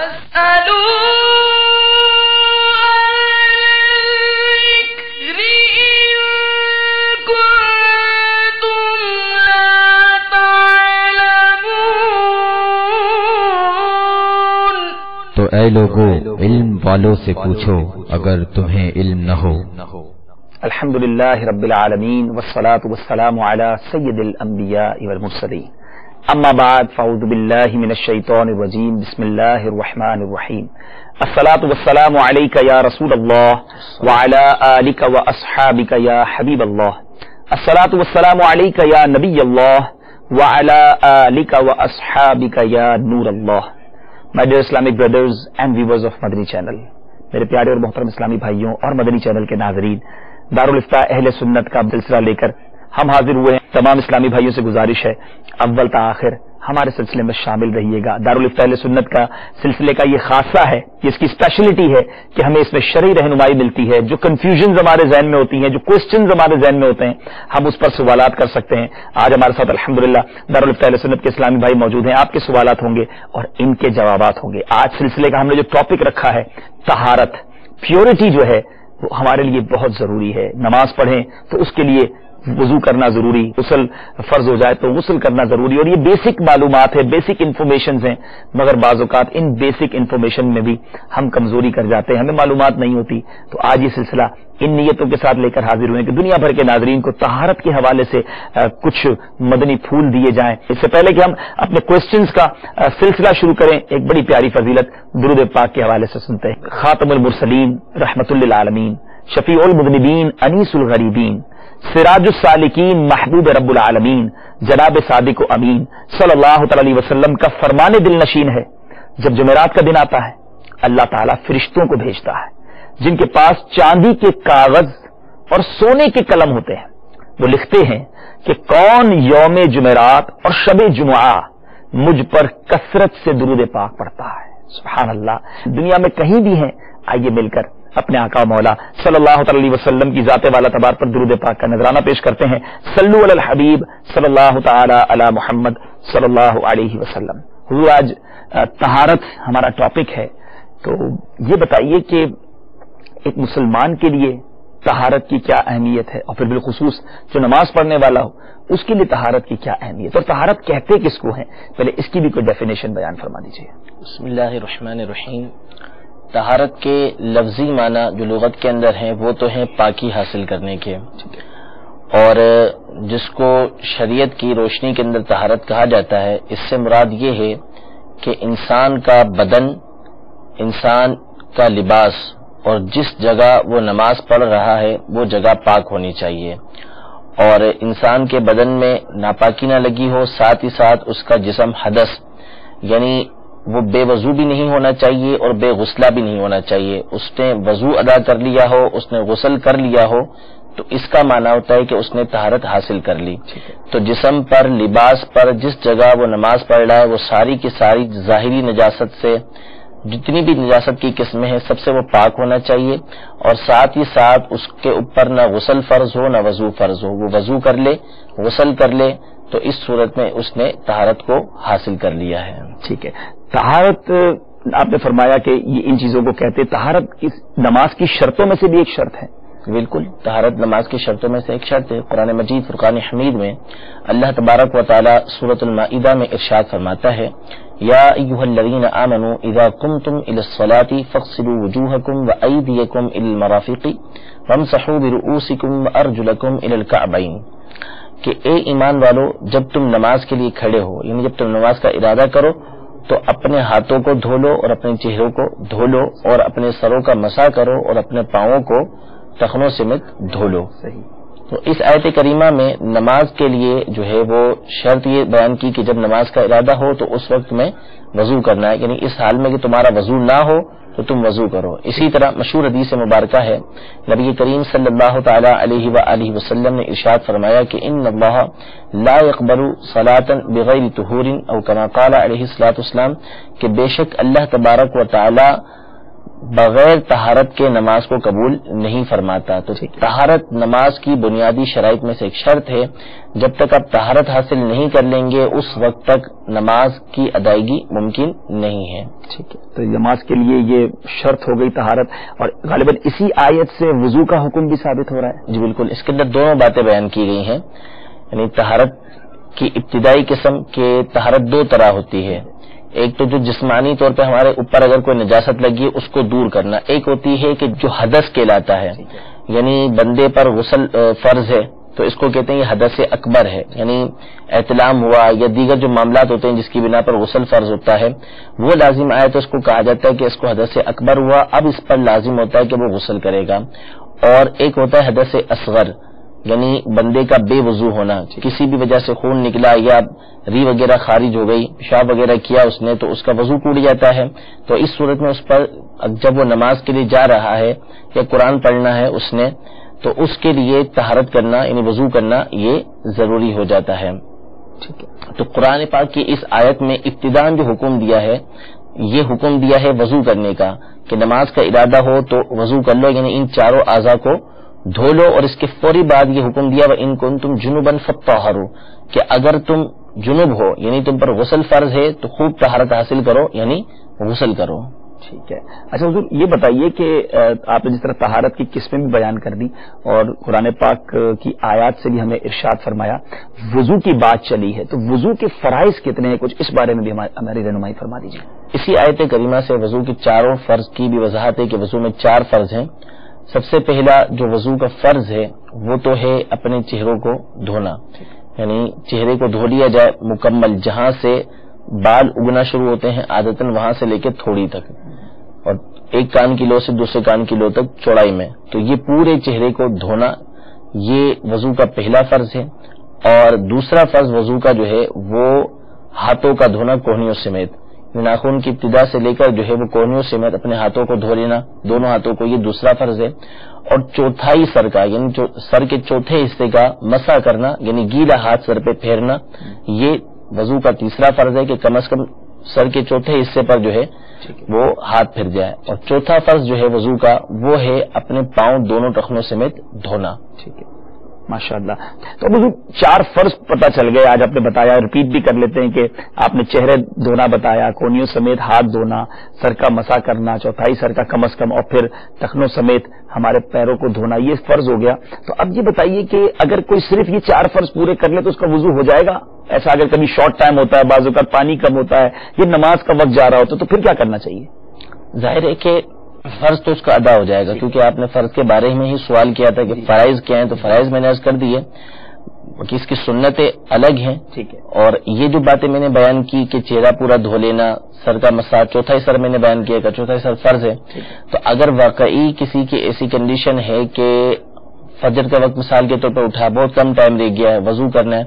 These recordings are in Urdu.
تو اے لوگو علم والوں سے پوچھو اگر تمہیں علم نہ ہو۔ الحمدللہ رب العالمین والصلاة والسلام علی سید الانبیاء والمرسلین، اما بعد فاعوذ باللہ من الشیطان الرجیم، بسم اللہ الرحمن الرحیم۔ الصلاة والسلام علیک یا رسول اللہ وعلی آلک واصحابک یا حبیب اللہ، الصلاة والسلام علیک یا نبی اللہ وعلی آلک واصحابک یا نور اللہ۔ My dear Islamic brothers and viewers of Madani channel, میرے پیارے اور محترم اسلامی بھائیوں اور مدنی چینل کے ناظرین، دارالفتاح اہل سنت کا سلسلہ لے کر ہم حاضر ہوئے ہیں۔ تمام اسلامی بھائیوں سے گزارش ہے اول تا آخر ہمارے سلسلے میں شامل رہیے گا۔ دارالفتاح اہل سنت کا سلسلے کا یہ خاصہ ہے، اس کی اسپیشلٹی ہے کہ ہمیں اس میں شرعی رہنمائی ملتی ہے۔ جو کنفیوژنز ہمارے ذہن میں ہوتی ہیں، جو کوسچنز ہمارے ذہن میں ہوتے ہیں، ہم اس پر سوالات کر سکتے ہیں۔ آج ہمارے ساتھ الحمدللہ دارالفتاح اہل سنت کے اسلامی بھائی موجود ہیں، آپ کے سوالات ہوں گے اور ان کے جوابات ہوں گے۔ آج سلسلے کا ہم نے جو ٹاپک رکھا ہے طہارت، پیورٹی جو ہے وہ ہمارے لیے بہت ضروری ہے۔ نماز پڑھیں تو اس کے لیے وضو کرنا ضروری، غسل فرض ہو جائے تو غسل کرنا ضروری، اور یہ بیسک معلومات ہے، بیسک انفارمیشنز ہیں، مگر بعض اوقات ان بیسک انفارمیشن میں بھی ہم کمزوری کر جاتے ہیں، ہمیں معلومات نہیں ہوتی۔ تو آج یہ سلسلہ ان نیتوں کے ساتھ لے کر حاضر ہوئے ہیں کہ دنیا بھر کے ناظرین کو طہارت کے حوالے سے کچھ مدنی پھول دیے جائیں۔ اس سے پہلے کہ ہم اپنے کوسچنز کا سلسلہ شروع کریں، ایک بڑی پیاری فضیلت درود پاک کے حوالے سے سنتے ہیں۔ خاتم المرسلین رحمت للعالمین، شفیع المذنبین انیس الغریبین، سراج السالکین محبوب رب العالمین، جناب صادق و امین صلی اللہ تعالی علیہ وسلم کا فرمان دل نشین ہے۔ جب جمعرات کا دن آتا ہے اللہ تعالیٰ فرشتوں کو بھیجتا ہے جن کے پاس چاندی کے کاغذ اور سونے کے قلم ہوتے ہیں۔ وہ لکھتے ہیں کہ کون یوم جمعرات اور شب جمعہ مجھ پر کثرت سے درود پاک پڑھتا ہے۔ سبحان اللہ، دنیا میں کہیں بھی ہیں، آئیے مل کر اپنے آقا مولا صلی اللہ تعالی علیہ وسلم کی ذات والا تبار پر درود پاک کا نذرانہ پیش کرتے ہیں۔ صلو علی الحبیب صلی اللہ تعالی علی محمد صلی اللہ علیہ وسلم۔ حضور آج طہارت ہمارا ٹاپک ہے، تو یہ بتائیے کہ ایک مسلمان کے لیے طہارت کی کیا اہمیت ہے، اور پھر بالخصوص جو نماز پڑھنے والا ہو اس کے لیے طہارت کی کیا اہمیت، اور طہارت کہتے کس کو ہیں، پہلے اس کی بھی کوئی ڈیفینیشن بیان فرما دیجیے۔ بسم اللہ الرحمن الرحیم۔ طہارت کے لفظی معنی جو لغت کے اندر ہیں وہ تو ہیں پاکی حاصل کرنے کے، اور جس کو شریعت کی روشنی کے اندر طہارت کہا جاتا ہے، اس سے مراد یہ ہے کہ انسان کا بدن، انسان کا لباس اور جس جگہ وہ نماز پڑھ رہا ہے وہ جگہ پاک ہونی چاہیے، اور انسان کے بدن میں ناپاکی نہ لگی ہو، ساتھ ہی ساتھ اس کا جسم حدث یعنی وہ بے وضو بھی نہیں ہونا چاہیے اور بے غسلہ بھی نہیں ہونا چاہیے۔ اس نے وضو ادا کر لیا ہو، اس نے غسل کر لیا ہو، تو اس کا معنی ہوتا ہے کہ اس نے طہارت حاصل کر لی۔ تو جسم پر، لباس پر، جس جگہ وہ نماز پڑھ رہا ہے وہ ساری کی ساری ظاہری نجاست سے، جتنی بھی نجاست کی قسمیں ہیں سب سے وہ پاک ہونا چاہیے، اور ساتھ ہی ساتھ اس کے اوپر نہ غسل فرض ہو نہ وضو فرض ہو، وہ وضو کر لے، غسل کر لے، تو اس صورت میں اس نے طہارت کو حاصل کر لیا ہے۔ ٹھیک ہے، طہارت آپ نے فرمایا کہ یہ ان چیزوں کو کہتے، طہارت نماز کی شرطوں میں سے بھی ایک شرط ہے۔ بالکل، طہارت نماز کی شرطوں میں سے ایک شرط ہے۔ قرآن مجید فرقان حمید میں اللہ تبارک و تعالی سورۃ المائدہ میں ارشاد فرماتا ہے، یا ایھا الذین آمنوا اذا قمتم الی الصلاۃ فاغسلوا وجوہکم وایدیکم الی المرافق وامسحوا برؤوسکم وارجلکم الی الکعبین، کہ اے ایمان والو، جب تم نماز کے لیے کھڑے ہو، یعنی جب تم نماز کا ارادہ کرو تو اپنے ہاتھوں کو دھو لو اور اپنے چہروں کو دھو لو، اور اپنے سروں کا مسح کرو اور اپنے پاؤں کو ٹخنوں سمیت دھو لو۔ صحیح۔ تو اس آیت کریمہ میں نماز کے لیے جو ہے وہ شرط یہ بیان کی کہ جب نماز کا ارادہ ہو تو اس وقت میں وضو کرنا ہے، یعنی اس حال میں کہ تمہارا وضو نہ ہو تو تم وضو کرو۔ اسی طرح مشہور حدیث مبارکہ ہے، نبی کریم صلی اللہ تعالی علیہ وآلہ وسلم نے ارشاد فرمایا کہ ان اللہ لا يقبل صلاۃ بغیر طہور، او کما قال علیہ الصلوۃ والسلام، کہ بے شک اللہ تبارک و تعالی بغیر طہارت کے نماز کو قبول نہیں فرماتا. تو طہارت نماز کی بنیادی شرائط میں سے ایک شرط ہے. جب تک آپ طہارت حاصل نہیں کر لیں گے اس وقت تک نماز کی ادائیگی ممکن نہیں ہے. ٹھیک ہے، تو نماز کے لیے یہ شرط ہو گئی طہارت، اور غالباً اسی آیت سے وضو کا حکم بھی ثابت ہو رہا ہے. جی بالکل، اس کے اندر دونوں باتیں بیان کی گئی ہیں. یعنی طہارت کی ابتدائی قسم کے طہارت دو طرح ہوتی ہے. ایک تو جو جسمانی طور پہ ہمارے اوپر اگر کوئی نجاست لگی ہے اس کو دور کرنا. ایک ہوتی ہے کہ جو حدث کہلاتا ہے، یعنی بندے پر غسل فرض ہے تو اس کو کہتے ہیں یہ حدث اکبر ہے. یعنی احتلام ہوا یا دیگر جو معاملات ہوتے ہیں جس کی بنا پر غسل فرض ہوتا ہے وہ لازم آئے تو اس کو کہا جاتا ہے کہ اس کو حدث اکبر ہوا، اب اس پر لازم ہوتا ہے کہ وہ غسل کرے گا. اور ایک ہوتا ہے حدث اصغر، یعنی بندے کا بے وضو ہونا، کسی بھی وجہ سے خون نکلا یا ری وغیرہ خارج ہو گئی، پیشاب وغیرہ کیا اس نے تو اس کا وضو ٹوٹ جاتا ہے. تو اس صورت میں اس پر جب وہ نماز کے لیے جا رہا ہے یا قرآن پڑھنا ہے اس نے تو اس کے لیے طہارت کرنا یعنی وضو کرنا یہ ضروری ہو جاتا ہے. ٹھیک ہے، تو قرآن پاک کی اس آیت میں ابتداءً جو حکم دیا ہے یہ حکم دیا ہے وضو کرنے کا کہ نماز کا ارادہ ہو تو وضو کر لو، یعنی ان چاروں اعضاء کو دھو لو. اور اس کے فوری بعد یہ حکم دیا وَإِن كُنتُمْ جُنُبًا فَطَّهَّرُوا کہ اگر تم جنوب ہو یعنی تم پر غسل فرض ہے تو خوب طہارت حاصل کرو یعنی غسل کرو. ٹھیک ہے. اچھا حضور یہ بتائیے کہ آپ نے جس طرح طہارت کی قسمیں بھی بیان کر دی اور قرآن پاک کی آیات سے بھی ہمیں ارشاد فرمایا، وضو کی بات چلی ہے تو وضو کے فرائض کتنے ہیں، کچھ اس بارے میں بھی ہماری رہنمائی فرما دیجیے. اسی آیت کریمہ سے وضو کی چاروں فرض کی بھی وضاحت ہے کہ وضو میں 4 فرض ہیں. سب سے پہلا جو وضو کا فرض ہے وہ تو ہے اپنے چہروں کو دھونا، یعنی چہرے کو دھو لیا جائے مکمل، جہاں سے بال اگنا شروع ہوتے ہیں عادتاً وہاں سے لے کے تھوڑی تک، اور ایک کان کی لو سے دوسرے کان کی لو تک چوڑائی میں، تو یہ پورے چہرے کو دھونا یہ وضو کا پہلا فرض ہے. اور دوسرا فرض وضو کا جو ہے وہ ہاتھوں کا دھونا کوہنیوں سمیت، ناخن کی ابتدا سے لے کر جو ہے وہ کوہنیوں سمیت اپنے ہاتھوں کو دھو لینا، دونوں ہاتھوں کو، یہ دوسرا فرض ہے. اور چوتھائی سر کا یعنی سر کے چوتھے حصے کا مسح کرنا یعنی گیلا ہاتھ سر پہ پھیرنا، یہ وضو کا تیسرا فرض ہے کہ کم از کم سر کے چوتھے حصے پر جو ہے وہ ہاتھ پھر جائے. اور چوتھا فرض جو ہے وضو کا وہ ہے اپنے پاؤں دونوں ٹخنوں سمیت دھونا. ٹھیک ہے، ماشاء اللہ. تو وضو 4 فرض پتہ چل گئے، آج آپ نے بتایا، ریپیٹ بھی کر لیتے ہیں کہ آپ نے چہرے دھونا بتایا، کونیوں سمیت ہاتھ دھونا، سر کا مسح کرنا، چوتھائی سر کا کم از کم، اور پھر ٹخنوں سمیت ہمارے پیروں کو دھونا، یہ فرض ہو گیا. تو اب یہ بتائیے کہ اگر کوئی صرف یہ 4 فرض پورے کر لے تو اس کا وضو ہو جائے گا؟ ایسا اگر کبھی شارٹ ٹائم ہوتا ہے، بعض اوقات پانی کم ہوتا ہے، یہ نماز کا وقت جا رہا ہوتا ہے، تو پھر کیا کرنا چاہیے؟ ظاہر ہے کہ فرض تو اس کا ادا ہو جائے گا، کیونکہ آپ نے فرض کے بارے میں ہی سوال کیا تھا کہ فرائض کیا ہیں، تو فرائض میں نے عرض کر دی ہے کہ اس کی سنتیں الگ ہیں. ٹھیک ہے. اور یہ جو باتیں میں نے بیان کی کہ چہرہ پورا دھو لینا، سر کا مسح، چوتھائی سر میں نے بیان کیا کہ چوتھائی سر فرض ہے. تو اگر واقعی کسی کی ایسی کنڈیشن ہے کہ فجر کا وقت مثال کے طور پر اٹھا، بہت کم ٹائم رہ گیا ہے، وضو کرنا ہے،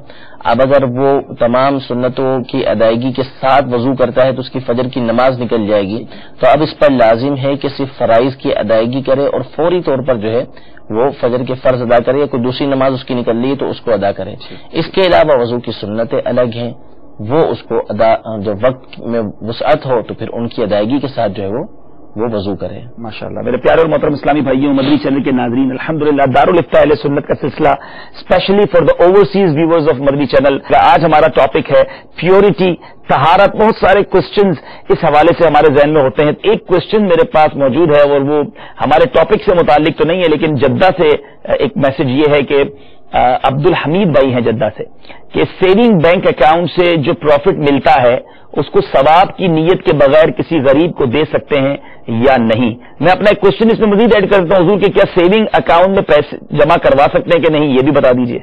اب اگر وہ تمام سنتوں کی ادائیگی کے ساتھ وضو کرتا ہے تو اس کی فجر کی نماز نکل جائے گی. تو اب اس پر لازم ہے کہ صرف فرائض کی ادائیگی کرے اور فوری طور پر جو ہے وہ فجر کے فرض ادا کرے، یا کوئی دوسری نماز اس کی نکل لی تو اس کو ادا کرے. اس کے علاوہ وضو کی سنتیں الگ ہیں، وہ اس کو جو وقت میں وسعت ہو تو پھر ان کی ادائیگی کے ساتھ جو ہے وہ وضو کرے. ماشاءاللہ. میرے پیارے اور محترم اسلامی بھائیوں، مدنی چینل کے ناظرین، الحمدللہ دارالفتاء اہل سنت کا سلسلہ especially for the overseas viewers of Madani channel کا آج ہمارا ٹاپک ہے پیورٹی، طہارت. بہت سارے کوسچنز اس حوالے سے ہمارے ذہن میں ہوتے ہیں. ایک کوسچن میرے پاس موجود ہے اور وہ ہمارے ٹاپک سے متعلق تو نہیں ہے، لیکن جدہ سے ایک میسج یہ ہے کہ عبد الحمید بھائی ہیں جدہ سے، کہ سیونگ بینک اکاؤنٹ سے جو پروفٹ ملتا ہے اس کو ثواب کی نیت کے بغیر کسی غریب کو دے سکتے ہیں یا نہیں؟ میں اپنا ایک کوشچن اس میں مزید ایڈ کرتا ہوں حضور کہ کیا سیونگ اکاؤنٹ میں پیسے جمع کروا سکتے ہیں کہ نہیں، یہ بھی بتا دیجئے.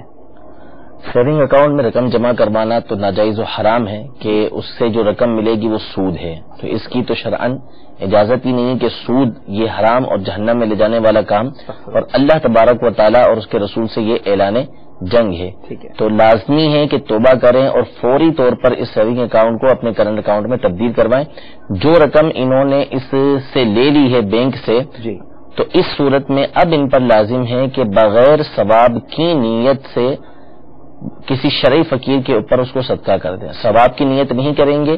سیونگ اکاؤنٹ میں رقم جمع کروانا تو ناجائز و حرام ہے کہ اس سے جو رقم ملے گی وہ سود ہے. تو اس کی تو شرعاً اجازت ہی نہیں ہے کہ سود یہ حرام اور جہنم میں لے جانے والا کام، اور اللہ تبارک و تعالیٰ اور اس کے رسول سے یہ اعلان جنگ ہے. تو لازمی ہے کہ توبہ کریں اور فوری طور پر اس سیونگ اکاؤنٹ کو اپنے کرنٹ اکاؤنٹ میں تبدیل کروائیں. جو رقم انہوں نے اس سے لے لی ہے بینک سے، تو اس صورت میں اب ان پر لازم ہے کہ بغیر ثواب کی نیت سے کسی شرعی فقیر کے اوپر اس کو صدقہ کر دیں. ثواب کی نیت نہیں کریں گے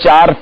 4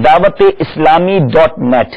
dawat-islami.net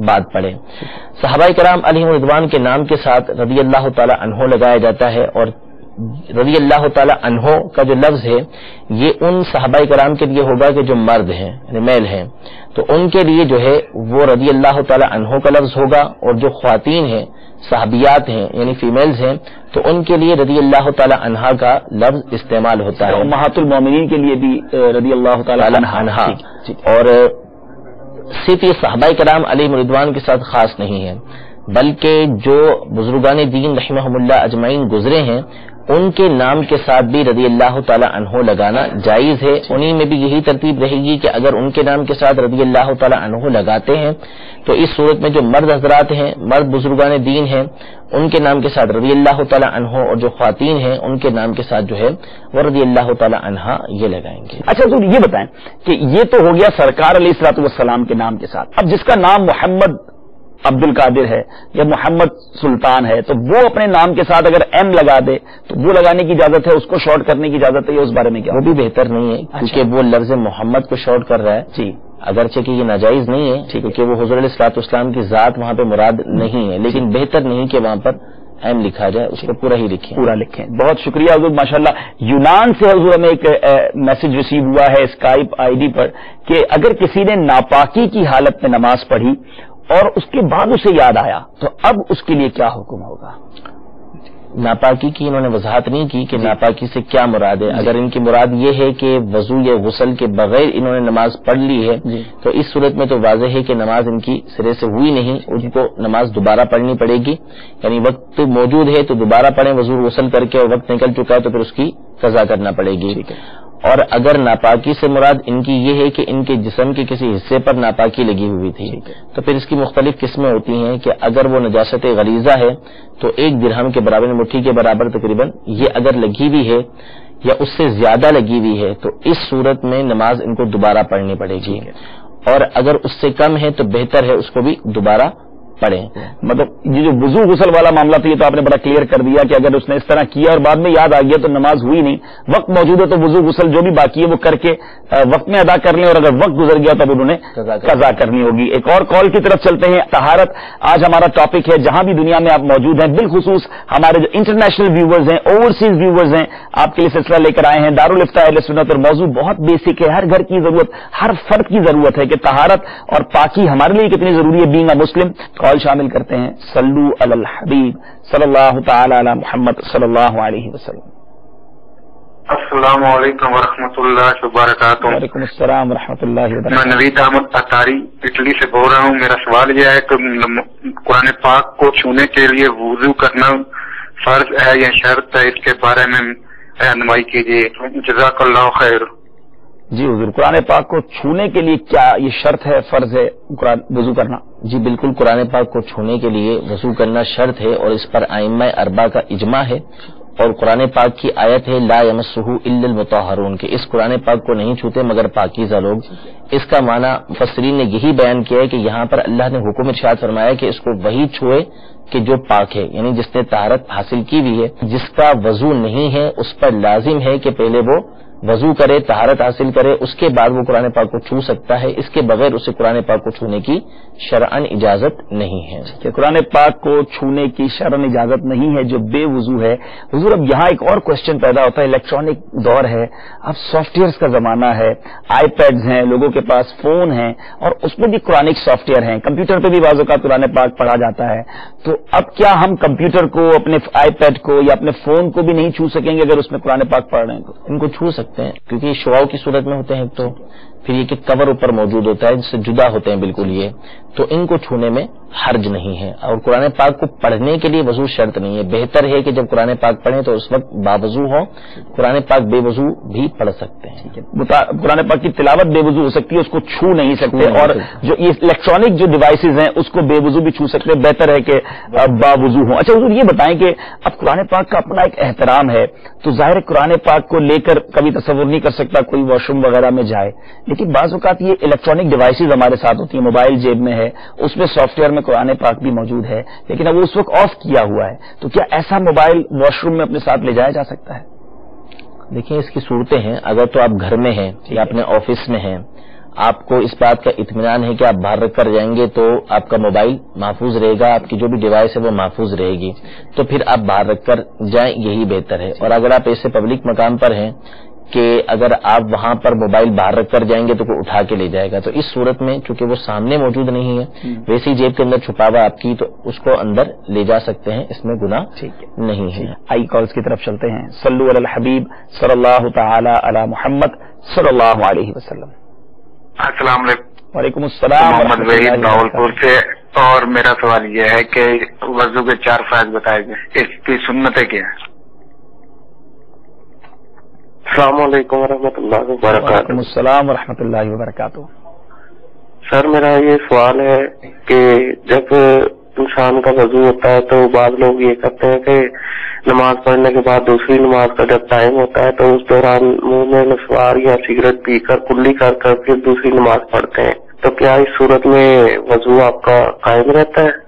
بعد پڑھیں. صحابہ کرام علیہم رضوان کے نام کے ساتھ رضی اللہ تعالی عنہ لگایا جاتا ہے، اور رضی اللہ تعالی عنہ کا جو لفظ ہے یہ ان صحابہ کرام کے لیے ہوگا کہ جو مرد ہیں یعنی میل ہیں، تو ان کے لیے جو ہے وہ رضی اللہ تعالی عنہ کا لفظ ہوگا، اور جو خواتین ہیں صحابیات ہیں یعنی فیمیلز ہیں تو ان کے لیے رضی اللہ تعالی عنہا کا لفظ استعمال ہوتا ہے. امہات المومنین کے لیے بھی رضی اللہ تعالی عنہا. اور صرف یہ صحابہ کرام علیہم رضوان کے ساتھ خاص نہیں ہے، بلکہ جو بزرگان دین رحمہم اللہ اجمعین گزرے ہیں ان کے نام کے ساتھ بھی رضی اللہ تعالی عنہ لگانا جائز ہے. انہی میں بھی یہی ترتیب رہے گی کہ اگر ان کے نام کے ساتھ رضی اللہ تعالی عنہ لگاتے ہیں تو اس صورت میں جو مرد حضرات ہیں، مرد بزرگان دین ہیں، ان کے نام کے ساتھ رضی اللہ تعالی عنہ، اور جو خواتین ہیں ان کے نام کے ساتھ جو ہے وہ رضی اللہ تعالی عنہا یہ لگائیں گے. اچھا تو یہ بتائیں کہ یہ تو ہو گیا سرکار علیہ الصلوۃ والسلام کے نام کے ساتھ. اب جس کا نام محمد عبد القادر ہے یا محمد سلطان ہے تو وہ اپنے نام کے ساتھ اگر ایم لگا دے تو وہ لگانے کی اجازت ہے، اس کو شارٹ کرنے کی اجازت ہے، یا اس بارے میں کیا؟ وہ بھی بہتر نہیں ہے کیونکہ وہ لفظ محمد کو شارٹ کر رہا ہے. جی اگرچہ کہ یہ ناجائز نہیں ہے کیونکہ وہ حضور علیہ الصلوۃ والسلام کی ذات وہاں پہ مراد نہیں ہے، لیکن بہتر نہیں کہ وہاں پر ایم لکھا جائے، اس کو پورا ہی لکھیں. پورا لکھیں. بہت شکریہ حضور. ماشاءاللہ یونان سے حضور ہمیں ایک میسج ریسیو ہوا ہے اسکائپ آئی ڈی پر کہ اگر کسی نے ناپاکی کی حالت میں نماز پڑھی اور اس کے بعد اسے یاد آیا تو اب اس کے لیے کیا حکم ہوگا؟ ناپاکی کی انہوں نے وضاحت نہیں کی کہ ناپاکی سے کیا مراد ہے. اگر ان کی مراد یہ ہے کہ وضو یا غسل کے بغیر انہوں نے نماز پڑھ لی ہے تو اس صورت میں تو واضح ہے کہ نماز ان کی سرے سے ہوئی نہیں، ان کو نماز دوبارہ پڑھنی پڑے گی. یعنی وقت موجود ہے تو دوبارہ پڑھیں وضو غسل کر کے، اور وقت نکل چکا ہے تو پھر اس کی قضا کرنا پڑے گی. اور اگر ناپاکی سے مراد ان کی یہ ہے کہ ان کے جسم کے کسی حصے پر ناپاکی لگی ہوئی تھی تو پھر اس کی مختلف قسمیں ہوتی ہیں کہ اگر وہ نجاست غلیظہ ہے تو 1 درہم کے برابر، مٹھی کے برابر تقریباً یہ اگر لگی ہوئی ہے یا اس سے زیادہ لگی ہوئی ہے تو اس صورت میں نماز ان کو دوبارہ پڑھنی پڑے گی، اور اگر اس سے کم ہے تو بہتر ہے اس کو بھی دوبارہ پڑھیں. مطلب یہ جو وضو غسل والا معاملہ تھا یہ تو آپ نے بڑا کلیئر کر دیا کہ اگر اس نے اس طرح کیا اور بعد میں یاد آ گیا تو نماز ہوئی نہیں، وقت موجود ہے تو وضو غسل جو بھی باقی ہے وہ کر کے وقت میں ادا کر لیں، اور اگر وقت گزر گیا تب انہوں نے قضا کرنی ہوگی. ایک اور کال کی طرف چلتے ہیں. طہارت آج ہمارا ٹاپک ہے. جہاں بھی دنیا میں آپ موجود ہیں، بالخصوص ہمارے جو انٹرنیشنل ویورز ہیں، اوورسیز ویورز ہیں، آپ کے لیے سلسلہ لے کر آئے ہیں دارالفتاء اہل سنت. اور موضوع بہت بیسک ہے، ہر گھر کی ضرورت، ہر فرد کی ضرورت ہے کہ طہارت اور پاکی ہمارے لیے کتنی ضروری ہے بینگ اے مسلم. کال شامل کرتے ہیں. صلو علی الحبیب صلی اللہ تعالی علی محمد صلی اللہ علیہ وسلم. السلام علیکم ورحمۃ اللہ وبرکاتہ. وعلیکم السلام ورحمۃ اللہ وبرکاتہ. میں نوید احمد اتاری اٹلی سے بول رہا ہوں. میرا سوال یہ ہے کہ قرآن پاک کو چھونے کے لیے وضو کرنا فرض ہے یا شرط ہے؟ اس کے بارے میں رہنمائی کیجیے. جزاک اللہ خیر. جی حضور، قرآن پاک کو چھونے کے لیے کیا یہ شرط ہے، فرض ہے قرآن وضو کرنا؟ جی بالکل، قرآن پاک کو چھونے کے لیے وضو کرنا شرط ہے، اور اس پر ائمہ اربعہ کا اجماع ہے. اور قرآن پاک کی آیت ہے لا یمسہ الا المطہرون، کہ اس قرآن پاک کو نہیں چھوتے مگر پاکیزہ لوگ. اس کا معنی مفسرین نے یہی بیان کیا ہے کہ یہاں پر اللہ نے حکم ارشاد فرمایا کہ اس کو وہی چھوئے کہ جو پاک ہے، یعنی جس نے طہارت حاصل کی ہوئی ہے. جس کا وضو نہیں ہے اس پر لازم ہے کہ پہلے وہ وضو کرے، طہارت حاصل کرے، اس کے بعد وہ قرآن پاک کو چھو سکتا ہے. اس کے بغیر اسے قرآن پاک کو چھونے کی شرعاً اجازت نہیں ہے. کہ قرآن پاک کو چھونے کی شرعاً اجازت نہیں ہے جو بے وضو ہے. حضور اب یہاں ایک اور کوشچن پیدا ہوتا ہے. الیکٹرانک دور ہے، اب سافٹ ویئرز کا زمانہ ہے، آئی پیڈز ہیں، لوگوں کے پاس فون ہیں، اور اس میں بھی قرآنک سافٹ ویئر ہیں. کمپیوٹر پہ بھی بعض اوقات قرآن پاک پڑھا جاتا ہے. تو اب کیا ہم کمپیوٹر کو، اپنے آئی پیڈ کو یا اپنے فون کو بھی نہیں چھو سکیں گے اگر اس میں قرآن پاک پڑھ رہے ہیں؟ ان کو چھو سکتے ہیں کیونکہ یہ شعاؤں کی صورت میں ہوتے ہیں. تو پھر یہ کہ کور اوپر موجود ہوتا ہے جس سے جدا ہوتے ہیں بالکل یہ، تو ان کو چھونے میں حرج نہیں ہے. اور قرآن پاک کو پڑھنے کے لیے وضو شرط نہیں ہے. بہتر ہے کہ جب قرآن پاک پڑھیں تو اس وقت باوضو ہو. قرآن پاک بے وضو بھی پڑھ سکتے ہیں. قرآن پاک کی تلاوت بے وضو ہو سکتی ہے، اس کو چھو نہیں سکتے. اور جو یہ الیکٹرانک جو ڈیوائسز ہیں اس کو بے وضو بھی چھو سکتے ہیں. بہتر ہے کہ باوضو ہوں. اچھا حضور یہ بتائیں کہ اب قرآن پاک کا اپنا ایک احترام ہے، تو ظاہر قرآن پاک کو لے کر کبھی تصور نہیں کر سکتا کوئی واش روم وغیرہ میں جائے، لیکن بعض اوقات یہ الیکٹرانک ڈیوائسز ہمارے ساتھ ہوتی ہیں. موبائل جیب میں ہے، اس میں سافٹ ویئر میں قرآن پاک بھی موجود ہے، لیکن اب اس وقت آف کیا ہوا ہے، تو کیا ایسا موبائل واش روم میں اپنے ساتھ لے جایا جا سکتا ہے؟ دیکھیں اس کی صورتیں ہیں. اگر تو آپ گھر میں ہیں یا اپنے آفس میں ہیں، آپ کو اس بات کا اطمینان ہے کہ آپ باہر رکھ کر جائیں گے تو آپ کا موبائل محفوظ رہے گا، آپ کی جو بھی ڈیوائس ہے وہ محفوظ رہے گی، تو پھر آپ باہر رکھ کر جائیں، یہی بہتر ہے۔ اور اگر آپ ایسے پبلک مقام پر ہیں کہ اگر آپ وہاں پر موبائل باہر رکھ کر جائیں گے تو کوئی اٹھا کے لے جائے گا، تو اس صورت میں چونکہ وہ سامنے موجود نہیں ہے، ویسے ہی جیب کے اندر چھپا ہوا آپ کی، تو اس کو اندر لے جا سکتے ہیں، اس میں گناہ نہیں ہے۔ آئی کالز کی طرف چلتے ہیں۔ صلو علی الحبیب صلی اللہ تعالی علی محمد صلی اللہ علیہ وسلم۔ السلام علیکم۔ وعلیکم السلام۔ محمد وحید راولپور سے، اور میرا سوال یہ ہے کہ وضو کے 4 فرائض بتائے گئے، اس کی سنتیں کیا ہیں؟ السلام علیکم ورحمۃ اللہ وبرکاتہ۔ وعلیکم السلام ورحمۃ اللہ وبرکاتہ۔ سر میرا یہ سوال ہے کہ جب انسان کا وضو ہوتا ہے تو بعض لوگ یہ کرتے ہیں کہ نماز پڑھنے کے بعد دوسری نماز کا جب ٹائم ہوتا ہے تو اس دوران منہ میں نسوار یا سگریٹ پی کر کلی کر کر پھر دوسری نماز پڑھتے ہیں، تو کیا اس صورت میں وضو آپ کا قائم رہتا ہے؟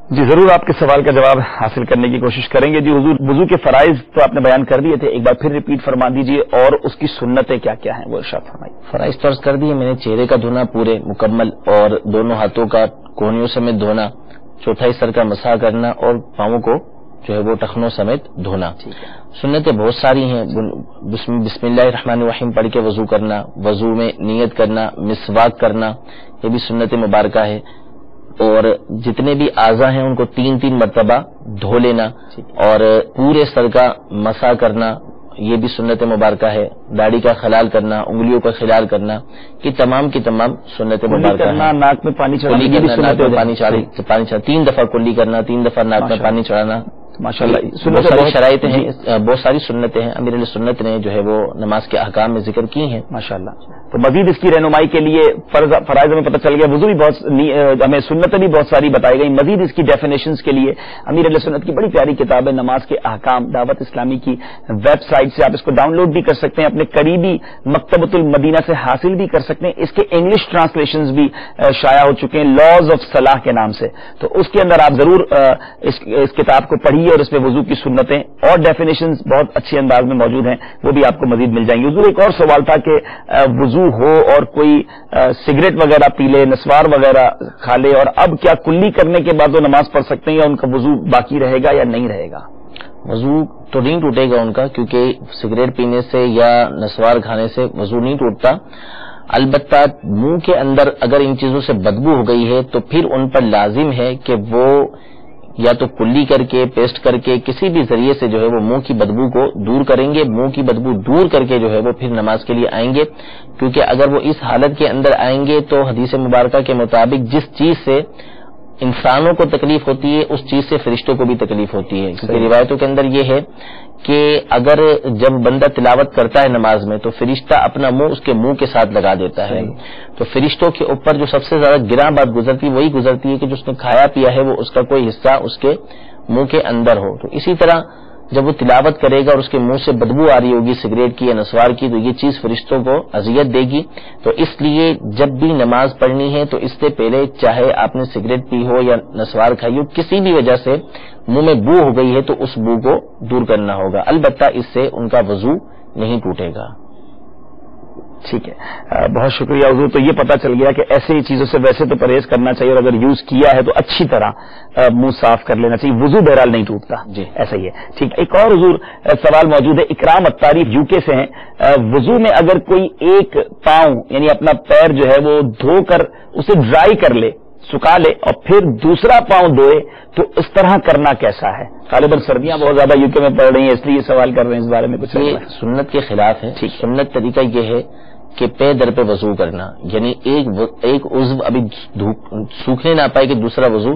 جی ضرور آپ کے سوال کا جواب حاصل کرنے کی کوشش کریں گے۔ جی حضور، وضو کے فرائض تو آپ نے بیان کر دیے تھے، ایک بار پھر ریپیٹ فرما دیجیے، اور اس کی سنتیں کیا کیا ہیں وہ ارشاد فرمائیے۔ فرائض تو عرض کر دیے میں نے، چہرے کا دھونا پورے مکمل، اور دونوں ہاتھوں کا کوہنیوں سمیت دھونا، چوتھائی سر کا مسح کرنا، اور پاؤں کو جو ہے وہ ٹخنوں سمیت دھونا۔ سنتیں بہت ساری ہیں، بسم اللہ الرحمن الرحیم پڑھ کے وضو کرنا، وضو میں نیت کرنا، مسواک کرنا، یہ بھی سنت مبارکہ ہے، اور جتنے بھی اعضاء ہیں ان کو 3 مرتبہ دھو لینا، اور پورے سر کا مسح کرنا، یہ بھی سنت مبارکہ ہے، داڑھی کا خلال کرنا، انگلیوں کا خلال کرنا، یہ تمام کی تمام سنت مبارکہ ہیں۔ ناک میں پانی چڑھانا، پانی چڑھانا 3 دفعہ کلی کرنا، 3 دفعہ ناک میں پانی چڑھانا، ماشاءاللہ بہت ساری شرائط ہیں، بہت ساری سنتیں ہیں، امیر علیہ سنت نے جو ہے وہ نماز کے احکام میں ذکر کی ہیں ماشاءاللہ۔ تو مزید اس کی رہنمائی کے لیے فرائض ہمیں پتہ چل گیا، وضو بھی بہت، ہمیں سنتیں بھی بہت ساری بتائی گئی۔ مزید اس کی ڈیفینیشنز کے لیے امیر علیہ سنت کی بڑی پیاری کتاب ہے نماز کے احکام، دعوت اسلامی کی ویب سائٹ سے آپ اس کو ڈاؤن لوڈ بھی کر سکتے ہیں، اپنے قریبی مکتبۃ المدینہ سے حاصل بھی کر سکتے ہیں۔ اس کے انگلش ٹرانسلیشنز بھی شائع ہو چکے ہیں، لاز آف صلاح کے نام سے، تو اس کے اندر آپ ضرور اس کتاب کو پڑھیے، اور اس میں وضو کی سنتیں اور ڈیفینیشنز بہت اچھے انداز میں موجود ہیں، وہ بھی آپ کو مزید مل جائیں گے۔ حضور ایک اور سوال تھا کہ وضو ہو اور کوئی سگریٹ وغیرہ پی لے، نسوار وغیرہ کھا لے، اور اب کیا کلی کرنے کے بعد وہ نماز پڑھ سکتے ہیں یا ان کا وضو باقی رہے گا یا نہیں رہے گا؟ وضو تو نہیں ٹوٹے گا ان کا، کیونکہ سگریٹ پینے سے یا نسوار کھانے سے وضو نہیں ٹوٹتا، البتہ منہ کے اندر اگر ان چیزوں سے بدبو ہو گئی ہے تو پھر ان پر لازم ہے کہ وہ یا تو کلی کر کے، پیسٹ کر کے، کسی بھی ذریعے سے جو ہے وہ منہ کی بدبو کو دور کریں گے، منہ کی بدبو دور کر کے جو ہے وہ پھر نماز کے لیے آئیں گے، کیونکہ اگر وہ اس حالت کے اندر آئیں گے تو حدیث مبارکہ کے مطابق جس چیز سے انسانوں کو تکلیف ہوتی ہے اس چیز سے فرشتوں کو بھی تکلیف ہوتی ہے، کیونکہ روایتوں کے اندر یہ ہے کہ اگر جب بندہ تلاوت کرتا ہے نماز میں تو فرشتہ اپنا منہ اس کے منہ کے ساتھ لگا دیتا ہے، تو فرشتوں کے اوپر جو سب سے زیادہ گراں بات گزرتی وہی گزرتی ہے کہ جو اس نے کھایا پیا ہے وہ اس کا کوئی حصہ اس کے منہ کے اندر ہو۔ تو اسی طرح جب وہ تلاوت کرے گا اور اس کے منہ سے بدبو آ رہی ہوگی سگریٹ کی یا نسوار کی، تو یہ چیز فرشتوں کو اذیت دے گی، تو اس لیے جب بھی نماز پڑھنی ہے تو اس سے پہلے چاہے آپ نے سگریٹ پی ہو یا نسوار کھائی ہو، کسی بھی وجہ سے منہ میں بو ہو گئی ہے تو اس بو کو دور کرنا ہوگا، البتہ اس سے ان کا وضو نہیں ٹوٹے گا۔ ٹھیک ہے، بہت شکریہ حضور۔ تو یہ پتہ چل گیا کہ ایسے ہی چیزوں سے ویسے تو پرہیز کرنا چاہیے، اور اگر یوز کیا ہے تو اچھی طرح منہ صاف کر لینا چاہیے، وضو بہرحال نہیں ٹوٹتا جی، ایسا ہی ہے۔ ٹھیک، ایک اور حضور سوال موجود ہے، اکرام اتاری یو کے سے ہیں، وضو میں اگر کوئی ایک پاؤں یعنی اپنا پیر جو ہے وہ دھو کر اسے ڈرائی کر لے، سکھا لے، اور پھر دوسرا پاؤں دھوئے، تو اس طرح کرنا کیسا ہے؟ غالباً سردیاں بہت زیادہ یو کے میں پڑ رہی ہیں، اس لیے یہ سوال کر رہے ہیں، اس بارے میں کچھ؟ یہ سنت کے خلاف ہے۔ سنت طریقہ یہ ہے کہ پے در پہ وضو کرنا، یعنی ایک عضو ابھی سوکھنے نہ پائے کہ دوسرا وضو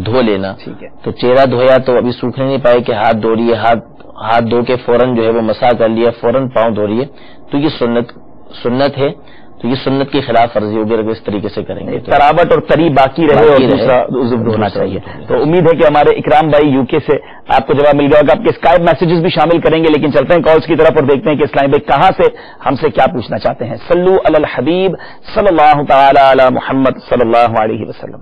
دھو لینا۔ ٹھیک ہے، تو چہرہ دھویا تو ابھی سوکھنے نہیں پائے کہ ہاتھ دھو لیے، ہاتھ دھو کے فوراً جو ہے وہ مسح کر لیا، فوراً پاؤں دھو لیے، تو یہ سنت ہے، تو یہ سنت کی خلاف ورزی ہوگی اگر اس طریقے سے کریں گے۔ تراوٹ اور تری باقی رہے اور دوسرا عضو دھونا چاہیے۔ تو امید ہے کہ ہمارے اکرام بھائی یو کے سے آپ کو جواب مل گیا ہوگا۔ آپ کے اسکائپ میسجز بھی شامل کریں گے، لیکن چلتے ہیں کالز کی طرف اور دیکھتے ہیں کہ اسلام بھائی کہاں سے ہم سے کیا پوچھنا چاہتے ہیں۔ صلو علی الحبیب صلی اللہ تعالی علی محمد صلی اللہ علیہ وسلم۔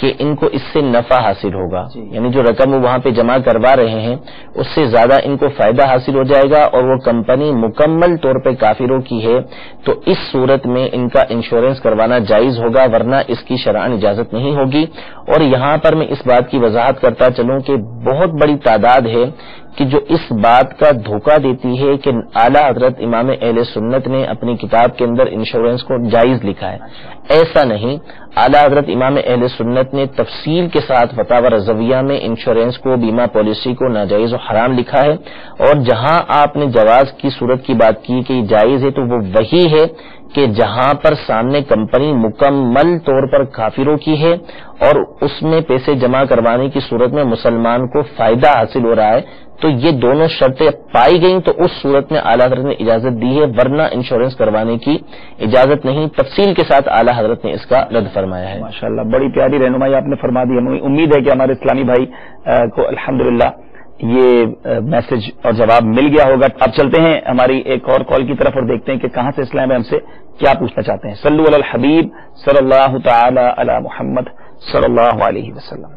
کہ ان کو اس سے نفع حاصل ہوگا، یعنی جو رقم وہ وہاں پہ جمع کروا رہے ہیں اس سے زیادہ ان کو فائدہ حاصل ہو جائے گا، اور وہ کمپنی مکمل طور پہ کافروں کی ہے، تو اس صورت میں ان کا انشورنس کروانا جائز ہوگا، ورنہ اس کی شرعاً اجازت نہیں ہوگی۔ اور یہاں پر میں اس بات کی وضاحت کرتا چلوں کہ بہت بڑی تعداد ہے کہ جو اس بات کا دھوکہ دیتی ہے کہ اعلیٰ حضرت امام اہل سنت نے اپنی کتاب کے اندر انشورنس کو جائز لکھا ہے۔ ایسا نہیں، اعلیٰ حضرت امام اہل سنت نے تفصیل کے ساتھ فتاوی رضویہ میں انشورنس کو، بیمہ پالیسی کو ناجائز و حرام لکھا ہے، اور جہاں آپ نے جواز کی صورت کی بات کی کہ یہ جائز ہے تو وہ وہی ہے کہ جہاں پر سامنے کمپنی مکمل طور پر کافروں کی ہے اور اس میں پیسے جمع کروانے کی صورت میں مسلمان کو فائدہ حاصل ہو رہا ہے، تو یہ دونوں شرطیں پائی گئیں تو اس صورت میں اعلیٰ حضرت نے اجازت دی ہے، ورنہ انشورنس کروانے کی اجازت نہیں۔ تفصیل کے ساتھ اعلیٰ حضرت نے اس کا رد فرمایا ہے۔ ماشاءاللہ، بڑی پیاری رہنمائی آپ نے فرما دی۔ ہمیں امید ہے کہ ہمارے اسلامی بھائی کو الحمدللہ یہ میسج اور جواب مل گیا ہوگا۔ اب چلتے ہیں ہماری ایک اور کال کی طرف اور دیکھتے ہیں کہ کہاں سے اسلام ہم سے کیا پوچھنا چاہتے ہیں۔ صلو علی الحبیب صلی اللہ تعالی علی محمد صلی اللہ علیہ وسلم۔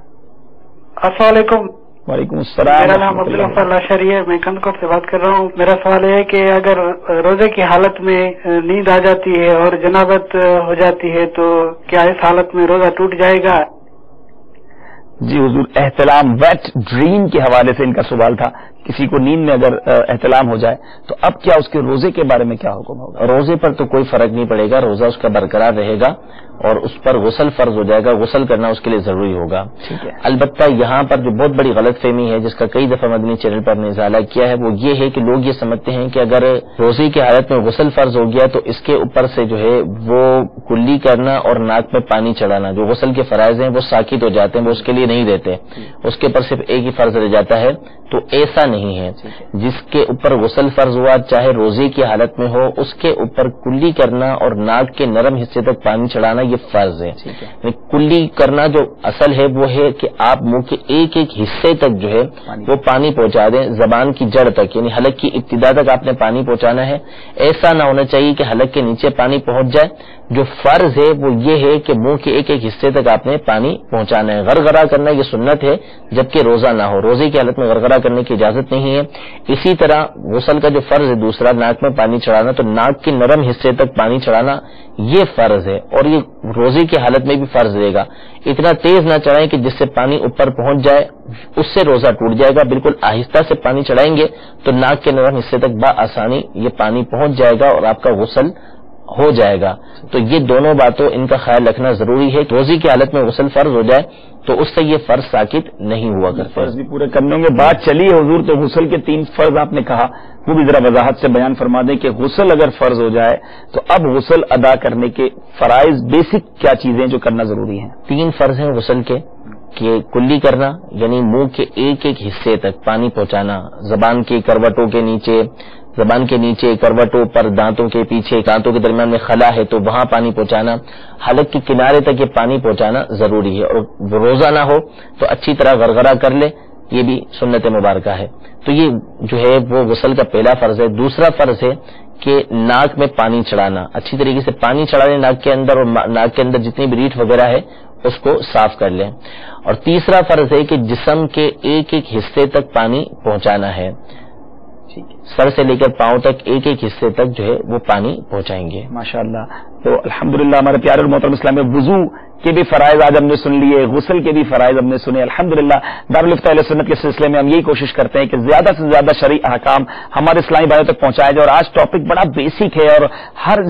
السلام علیکم۔ وعلیکم السلام۔ میرا نام عبدالغفار شری ہے، میں کندکوٹ سے بات کر رہا ہوں۔ میرا سوال ہے کہ اگر روزے کی حالت میں نیند آ جاتی ہے اور جنابت ہو جاتی ہے تو کیا اس حالت میں روزہ ٹوٹ جائے گا؟ جی حضور، احتلام ویٹ ڈریم کے حوالے سے ان کا سوال تھا، کسی کو نیند میں اگر احتلام ہو جائے تو اب کیا اس کے روزے کے بارے میں کیا حکم ہوگا؟ روزے پر تو کوئی فرق نہیں پڑے گا، روزہ اس کا برقرار رہے گا اور اس پر غسل فرض ہو جائے گا، غسل کرنا اس کے لیے ضروری ہوگا۔ ٹھیک ہے۔ البتہ یہاں پر جو بہت بڑی غلط فہمی ہے جس کا کئی دفعہ مدنی چینل پر نے ازالہ کیا ہے، وہ یہ ہے کہ لوگ یہ سمجھتے ہیں کہ اگر روزے کی حالت میں غسل فرض ہو گیا تو اس کے اوپر سے جو ہے وہ کلی کرنا اور ناک میں پانی چڑھانا، جو غسل کے فرائض ہیں وہ ساکت ہو جاتے ہیں، وہ اس کے لیے نہیں دیتے، اس کے اوپر صرف ایک ہی فرض رہ جاتا ہے۔ تو ایسا نہیں ہے، جس کے اوپر غسل فرض ہوا چاہے روزے کی حالت میں ہو، اس کے اوپر کلی کرنا اور ناک کے نرم حصے تک پانی چڑھانا یہ فرض ہے۔ کلی کرنا جو اصل ہے وہ ہے کہ آپ منہ کے ایک ایک حصے تک جو ہے وہ پانی پہنچا دیں، زبان کی جڑ تک، یعنی حلق کی ابتدا تک آپ نے پانی پہنچانا ہے۔ ایسا نہ ہونا چاہیے کہ حلق کے نیچے پانی پہنچ جائے۔ جو فرض ہے وہ یہ ہے کہ منہ کے ایک ایک حصے تک آپ نے پانی پہنچانا ہے۔ غرغرہ کرنا یہ سنت ہے جبکہ روزہ نہ ہو، روزے کی حالت میں غرغرہ کرنے کی اجازت نہیں ہے۔ اسی طرح غسل کا جو فرض ہے دوسرا، ناک میں پانی چڑھانا، تو ناک کے نرم حصے تک پانی چڑھانا یہ فرض ہے، اور یہ روزے کی حالت میں بھی فرض رہے گا۔ اتنا تیز نہ چڑھائیں کہ جس سے پانی اوپر پہنچ جائے، اس سے روزہ ٹوٹ جائے گا۔ بالکل آہستہ سے پانی چڑھائیں گے تو ناک کے نرم حصے تک بآسانی یہ پانی پہنچ جائے گا اور آپ کا غسل ہو جائے گا۔ تو یہ دونوں باتوں ان کا خیال رکھنا ضروری ہے۔ روزے کی حالت میں غسل فرض ہو جائے تو اس سے یہ فرض ساکت نہیں ہوا کرتے۔ فرض بھی پورے کرنے ہوں گے۔ بات چلی ہے حضور، تو غسل کے 3 فرض آپ نے کہا، وہ بھی ذرا وضاحت سے بیان فرما دیں کہ غسل اگر فرض ہو جائے تو اب غسل ادا کرنے کے فرائض بیسک کیا چیزیں جو کرنا ضروری ہیں؟ 3 فرض ہیں غسل کے، کہ کلی کرنا یعنی منہ کے ایک ایک حصے تک پانی پہنچانا، زبان کی کروٹوں کے نیچے، زبان کے نیچے کروٹوں پر، دانتوں کے پیچھے، دانتوں کے درمیان میں خلا ہے تو وہاں پانی پہنچانا، حلق کے کنارے تک یہ پانی پہنچانا ضروری ہے۔ اور روزہ نہ ہو تو اچھی طرح غرغرہ کر لے، یہ بھی سنت مبارکہ ہے۔ تو یہ جو ہے وہ غسل کا پہلا فرض ہے۔ دوسرا فرض ہے کہ ناک میں پانی چڑھانا، اچھی طریقے سے پانی چڑھا لیں ناک کے اندر، اور ناک کے اندر جتنی بھی ریٹھ وغیرہ ہے اس کو صاف کر لیں۔ اور تیسرا فرض ہے کہ جسم کے ایک ایک حصے تک پانی پہنچانا ہے، سر سے لے کر پاؤں تک ایک ایک حصے تک جو ہے وہ پانی پہنچائیں گے۔ ماشاءاللہ۔ تو الحمدللہ ہمارے پیارے اور محترم اسلام میں وضو کے بھی فرائض آج ہم نے سن لیے، غسل کے بھی فرائض ہم نے سنے۔ الحمدللہ دارالفتہ اہل سنت کے سلسلے میں ہم یہی کوشش کرتے ہیں کہ زیادہ سے زیادہ شرعی احکام ہمارے اسلامی بھائیوں تک پہنچایا جائے، اور آج ٹاپک بڑا بیسک ہے اور ہر